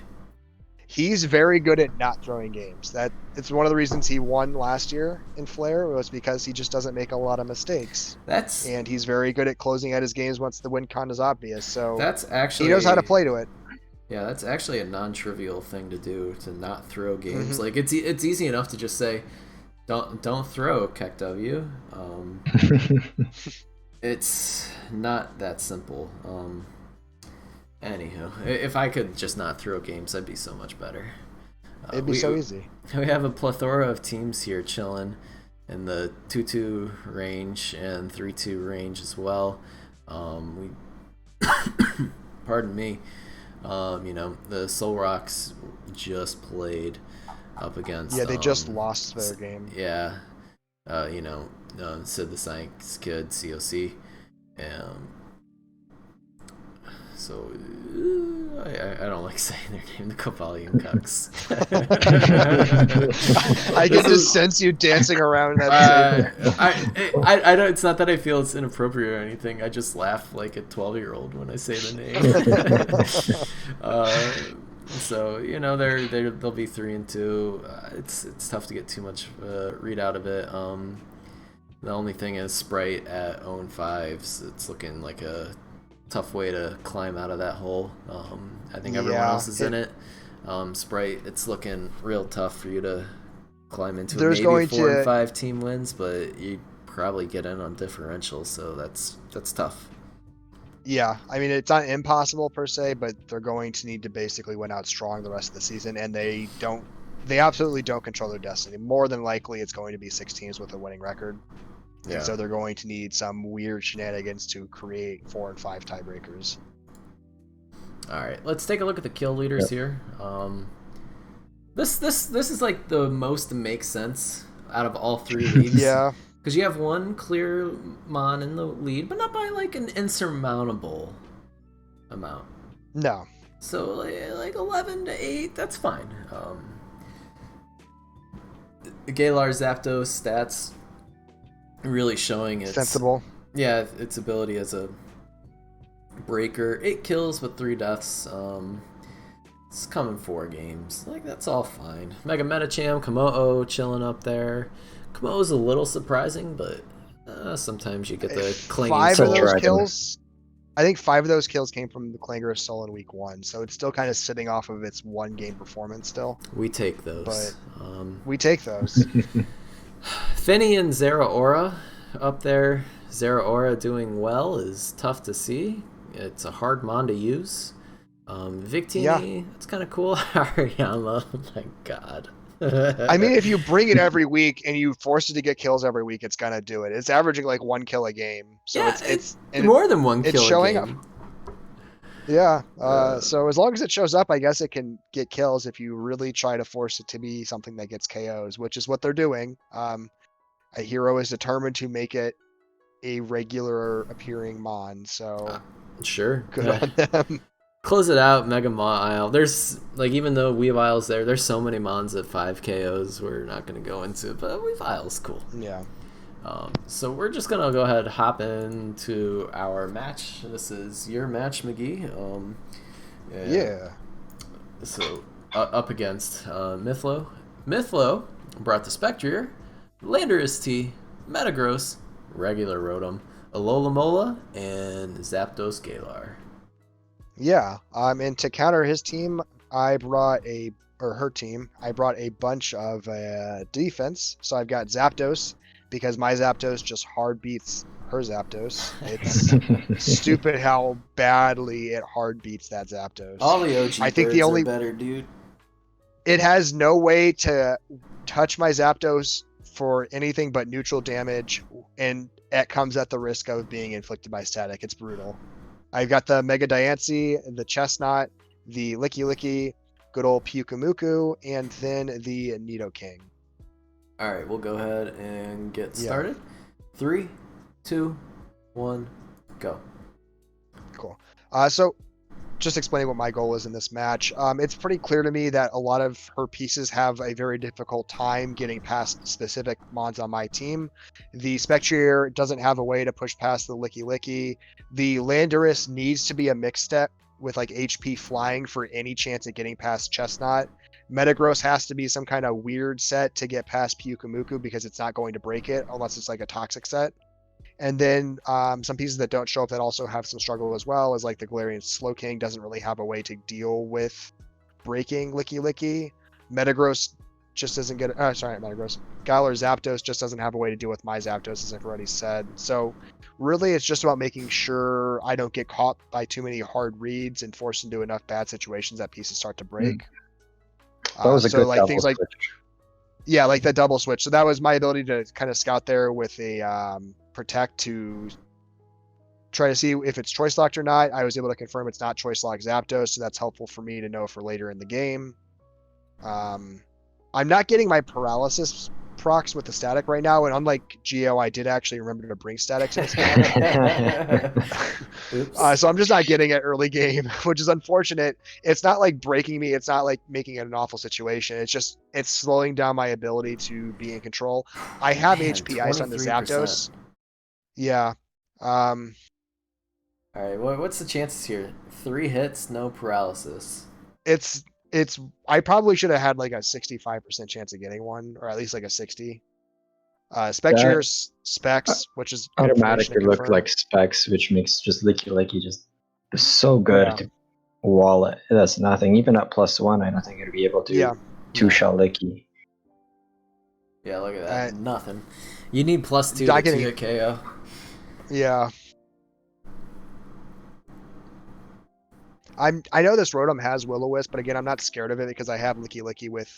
He's very good at not throwing games. It's one of the reasons he won last year in Flare was because he just doesn't make a lot of mistakes. And he's very good at closing out his games once the win con is obvious. So he knows how to play to it. Yeah, that's actually a non-trivial thing to do, to not throw games. Like it's easy enough to just say, don't throw, KEKW. It's not that simple. Anywho, if I could just not throw games, I'd be so much better. It'd be so easy. We have a plethora of teams here chilling in the 2-2 range and 3-2 range as well. Pardon me. The Soul Rocks just played up against. Yeah, they just lost their game. Yeah. Sid the Science Kid, COC. So I don't like saying their name, the Copalian Cucks. I can just sense you dancing around that. I don't. It's not that I feel it's inappropriate or anything. I just laugh like a 12-year-old when I say the name. So they'll be 3-2. It's tough to get too much read out of it. The only thing is Sprite at 0-5. It's looking like a tough way to climb out of that hole. I think everyone else is in it. Sprite, it's looking real tough for you to climb into. Maybe 4-5 team wins, but you probably get in on differential, so that's tough. Yeah, I mean it's not impossible per se, but they're going to need to basically win out strong the rest of the season, and they absolutely don't control their destiny. More than likely, it's going to be 6 teams with a winning record. Yeah. So they're going to need some weird shenanigans to create 4 and 5 tiebreakers. All right, let's take a look at the kill leaders here. This is like the most to make sense out of all 3 leagues. Yeah. Because you have one clear Mon in the lead, but not by like an insurmountable amount. No. So like 11-8, that's fine. Galar Zapdos stats really showing its sensible. Yeah, its ability as a breaker. 8 kills with 3 deaths. It's coming 4 games. Like that's all fine. Mega Metacham, Komodo chilling up there. Komodo's a little surprising, but sometimes you get the clingy 5 of those kills. I think 5 of those kills came from the Clangorous Soul in week 1, so it's still kind of sitting off of its 1-game performance still. We take those. But we take those. Finny and Zeraora up there. Zeraora doing well is tough to see. It's a hard mon to use. Victini, that's kind of cool. Hariyama, oh my god. I mean, if you bring it every week and you force it to get kills every week, it's gonna do it. It's averaging like 1 kill a game, so yeah, it's more than 1 it's kill a showing game. up. Yeah. So as long as it shows up, I guess it can get kills if you really try to force it to be something that gets KOs, which is what they're doing. A hero is determined to make it a regular appearing mon, so Sure. good on them. Close it out, Mega Isle. There's, like, even though Weavile's there's so many mons at 5 KOs we're not going to go into, but Weavile's cool. Yeah. So we're just going to go ahead and hop into our match. This is your match, McGee. Yeah. So, up against Mythlo. Mythlo brought the Spectrier, Landorus T, Metagross, Regular Rotom, Alola and Zapdos Galar. Yeah. And to counter his team, I brought a bunch of defense. So I've got Zapdos because my Zapdos just hard beats her Zapdos. It's stupid how badly it hard beats that Zapdos. All the OG I think birds the only are better, dude. It has no way to touch my Zapdos for anything but neutral damage, and it comes at the risk of being inflicted by static. It's brutal. I've got the Mega Diancie, the Chestnut, the Licky, good old Pyukumuku, and then the Nidoking. All right, we'll go ahead and get started. 3, 2, 1, go. Cool. So just explaining what my goal is in this match. It's pretty clear to me that a lot of her pieces have a very difficult time getting past specific mons on my team. The Spectrier doesn't have a way to push past the Licky. The Landorus needs to be a mixed step with like HP flying for any chance at getting past Chestnut. Metagross has to be some kind of weird set to get past Pyukumuku because it's not going to break it unless it's like a toxic set. And then some pieces that don't show up that also have some struggle as well is like the Galarian Slowking doesn't really have a way to deal with breaking Licky. Metagross just doesn't get Metagross. Galar Zapdos just doesn't have a way to deal with my Zapdos, as I've already said. So really it's just about making sure I don't get caught by too many hard reads and forced into enough bad situations that pieces start to break. That was a good like things switch. like the double switch. So that was my ability to kind of scout there with a protect to try to see if it's choice locked or not. I was able to confirm it's not choice locked Zapdos, so that's helpful for me to know for later in the game. I'm not getting my paralysis procs with the static right now, and unlike Geo, I did actually remember to bring static to this game. So I'm just not getting it early game, which is unfortunate. It's not like breaking me. It's not like making it an awful situation. It's slowing down my ability to be in control. I have HP ice on the 23%. Zapdos. Yeah. All right, what's the chances here? 3 hits, no paralysis. I probably should have had like a 65% chance of getting one, or at least like a 60. Spectrier Specs, which is good Automatically information to look confirm. like Specs, which makes just Licky just so good to wall it. That's nothing. Even at +1, I don't think it'd be able to two-shot Licky. Yeah, look at that. Nothing. You need +2 to get KO. Yeah. I know this Rotom has Will-O-Wisp, but again, I'm not scared of it because I have Licky with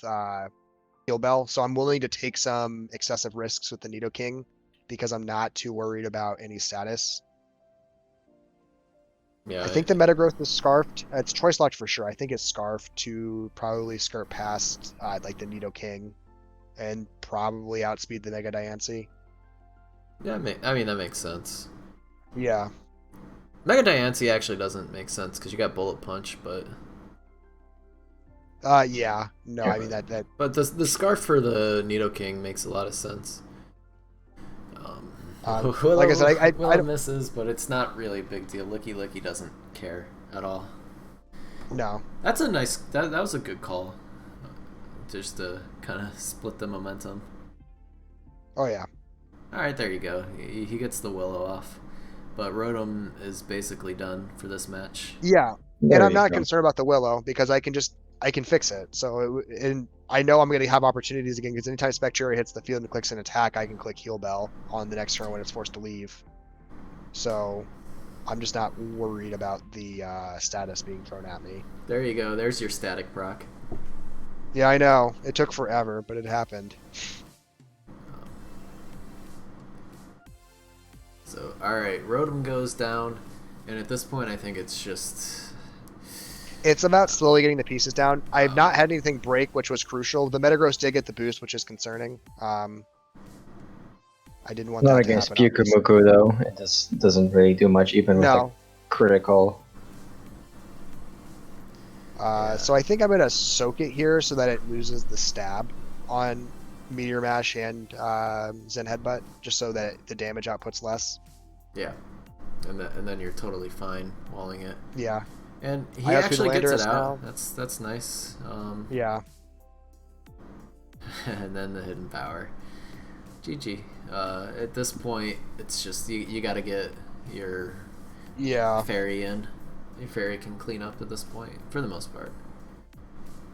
Heal Bell, so I'm willing to take some excessive risks with the Nidoking because I'm not too worried about any status. Yeah, I think the Metagross is scarfed. It's choice locked for sure. I think it's scarfed to probably skirt past like the Nidoking and probably outspeed the Mega Diancie. Yeah, I mean that makes sense. Yeah. Mega Diancie actually doesn't make sense because you got Bullet Punch, but yeah, no, I mean that. But the scarf for the Nidoking makes a lot of sense. Like I said, I don't misses, but it's not really a big deal. Licky doesn't care at all. No. That's a nice. That was a good call. Just to kind of split the momentum. Oh yeah. All right, there you go. He gets the Willow off. But Rotom is basically done for this match. Yeah, and I'm not concerned about the Willow because I can fix it. So and I know I'm going to have opportunities again because anytime Spectrier hits the field and clicks an attack, I can click Heal Bell on the next turn when it's forced to leave. So I'm just not worried about the status being thrown at me. There you go. There's your static proc. Yeah, I know. It took forever, but it happened. So, alright, Rotom goes down, and at this point I think it's just... It's about slowly getting the pieces down. I have not had anything break, which was crucial. The Metagross did get the boost, which is concerning. I didn't want Not that against to happen. Pyukumuku though. It just doesn't really do much, even with like critical. So I think I'm gonna soak it here so that it loses the stab on Meteor Mash and Zen Headbutt, just so that the damage output's less. Yeah, and then you're totally fine walling it. Yeah. And he I actually gets it out. now. That's nice. Yeah. And then the hidden power. GG. At this point, it's just you got to get your fairy in. Your fairy can clean up at this point for the most part.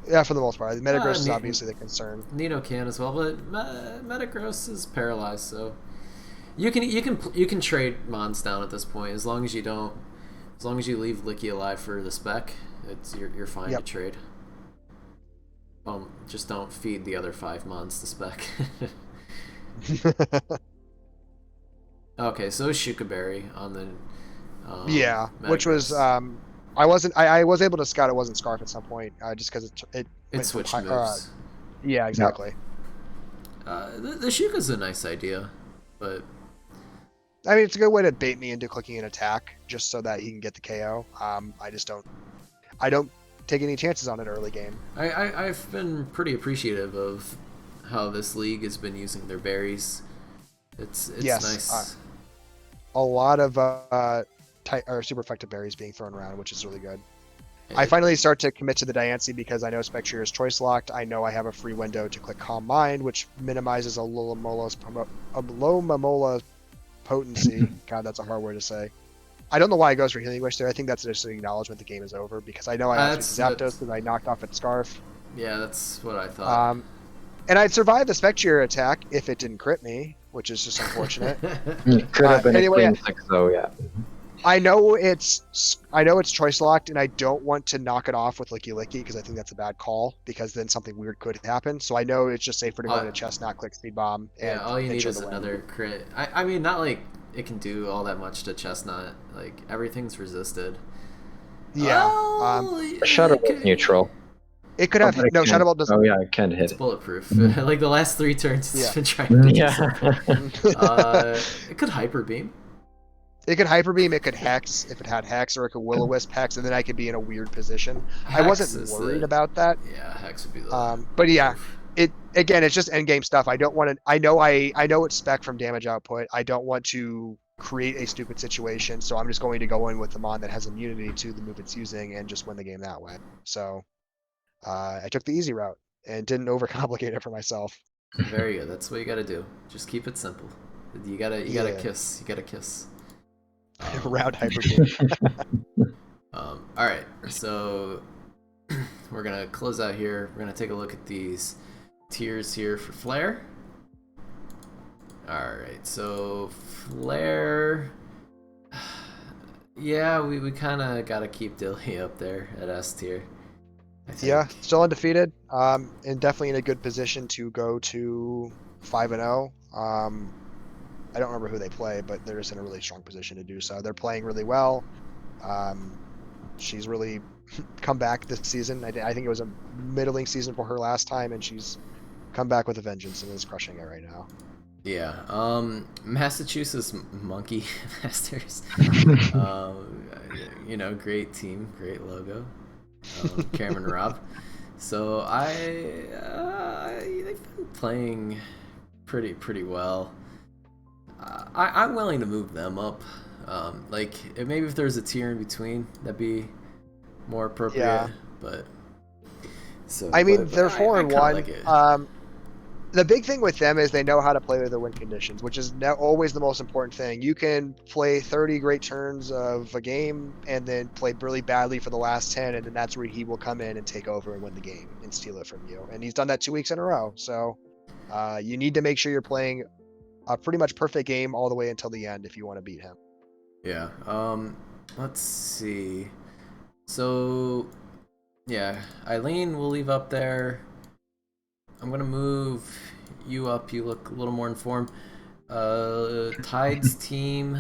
Yeah, for the most part. Metagross is obviously the concern. Nino can as well, but Metagross is paralyzed, so you can trade Mons down at this point as long as you don't. As long as you leave Licky alive for the spec, you're fine to trade. Just don't feed the other 5 Mons the spec. Okay, so Shuka Berry on the which was I was able to scout it wasn't Scarf at some point just because it switched moves. Yeah, exactly. The Shuka's a nice idea, but I mean, it's a good way to bait me into clicking an attack just so that he can get the KO. I don't take any chances on it early game. I've been pretty appreciative of how this league has been using their berries. It's nice. A lot of super effective berries being thrown around, which is really good. I finally start to commit to the Diancie because I know Spectre is choice locked. I know I have a free window to click Calm Mind, which minimizes Alomola's potency. God, that's a hard word to say. I don't know why it goes for Healing Wish there. I think that's just an acknowledgement the game is over because I know I have Zapdos because I knocked off its Scarf. Yeah, that's what I thought. And I'd survive the Spectre attack if it didn't crit me, which is just unfortunate. Could have been anyway, a clean 6 though, yeah. I know it's choice locked, and I don't want to knock it off with Licky Licky because I think that's a bad call because then something weird could happen. So I know it's just safer to go into Chestnut, click Speed Bomb. And all you need is another crit. I mean, not like it can do all that much to Chestnut. Like everything's resisted. Yeah. Shadow Ball's neutral. It could have Shadow Ball doesn't. Oh yeah, it can hit. It's bulletproof. Like the last 3 turns, it's been trying to it could Hyper Beam. It could Hyper Beam, it could Hex if it had Hex, or it could Will-O-Wisp Hex, and then I could be in a weird position. Hex I wasn't worried about that. Yeah, Hex would be the but yeah, it's just endgame stuff. I don't want to. I know it's spec from damage output. I don't want to create a stupid situation, so I'm just going to go in with the Mon that has immunity to the move it's using and just win the game that way. So I took the easy route and didn't overcomplicate it for myself. Very good. That's what you got to do. Just keep it simple. You gotta kiss. You gotta kiss. Round Hyper Beam. All right, so we're gonna close out here. We're gonna take a look at these tiers here for Flare. All right, so Flare. Yeah, we kind of gotta keep Dilly up there at S tier. Yeah, still undefeated. And definitely in a good position to go to 5-0. I don't remember who they play, but they're just in a really strong position to do so. They're playing really well. She's really come back this season. I think it was a middling season for her last time, and she's come back with a vengeance and is crushing it right now. Yeah. Massachusetts Monkey Masters. Great team, great logo. Cameron Robb. So they've been playing pretty well. I'm willing to move them up. Maybe if there's a tier in between, that'd be more appropriate. Yeah. But they're 4-1. Like it. The big thing with them is they know how to play with the win conditions, which is always the most important thing. You can play 30 great turns of a game and then play really badly for the last 10, and then that's where he will come in and take over and win the game and steal it from you. And he's done that 2 weeks in a row. So you need to make sure you're playing a pretty much perfect game all the way until the end if you want to beat him. Yeah. Let's see. So, yeah, Eileen we'll leave up there. I'm gonna move you up. You look a little more informed. Tide's team.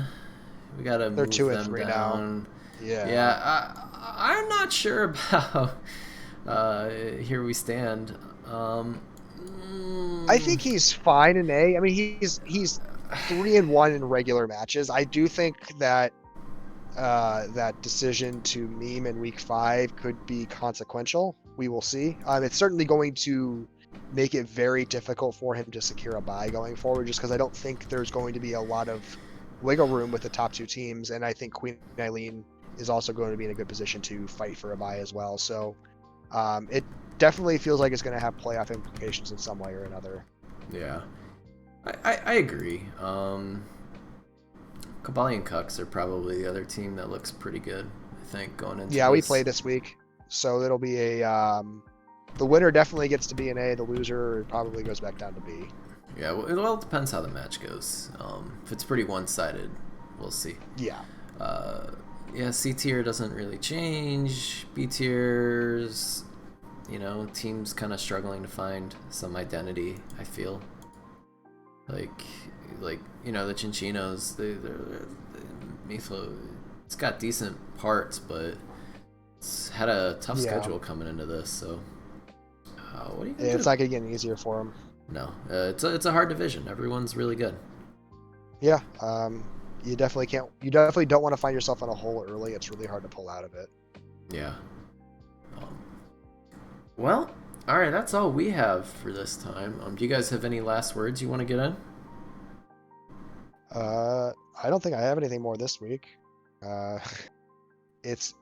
We gotta They're move 2 and them 3 now. down. Yeah. Yeah. I'm not sure about. Here we stand. I think he's fine in A. I mean, he's 3-1 in regular matches. I do think that that decision to meme in week 5 could be consequential. We will see. It's certainly going to make it very difficult for him to secure a bye going forward, just because I don't think there's going to be a lot of wiggle room with the top 2 teams, and I think Queen Eileen is also going to be in a good position to fight for a bye as well. So it definitely feels like it's going to have playoff implications in some way or another. Yeah, I agree. Kabali and Cucks are probably the other team that looks pretty good, I think, going into Yeah, this. we play this week, so it'll be a the winner definitely gets to be an A. The loser probably goes back down to B. Yeah, well, it depends how the match goes. If it's pretty one-sided, we'll see. Yeah. Yeah, C tier doesn't really change. B tiers, teams kind of struggling to find some identity, I feel. Like the Chinchinos, they're Miflo, it's got decent parts, but it's had a tough schedule coming into this, so what do you think? It's not going to get any easier for them. No, it's a hard division. Everyone's really good. Yeah, you definitely don't want to find yourself in a hole early. It's really hard to pull out of it. Yeah. Well, all right, that's all we have for this time. Do you guys have any last words you want to get in? I don't think I have anything more this week. It's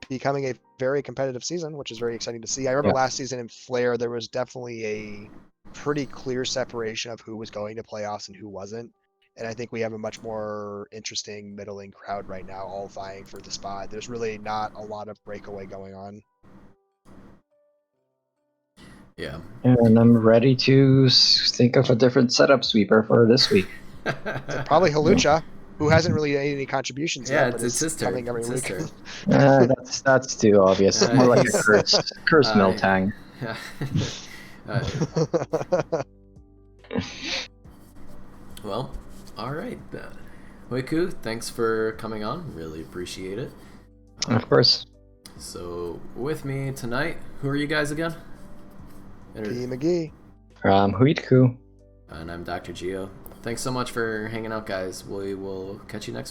becoming a very competitive season, which is very exciting to see. I remember last season in Flair, there was definitely a pretty clear separation of who was going to playoffs and who wasn't. And I think we have a much more interesting middling crowd right now, all vying for the spot. There's really not a lot of breakaway going on. Yeah. And I'm ready to think of a different setup sweeper for this week. Probably Halucha, who hasn't really made any contributions yet, but it's his turn. coming every week. That's too obvious. It's more like a curse Miltang. Well, all right. Huitku, thanks for coming on. Really appreciate it. Of course. So, with me tonight, who are you guys again? P McGee. From Huitku. And I'm Dr. Geo. Thanks so much for hanging out, guys. We will catch you next week.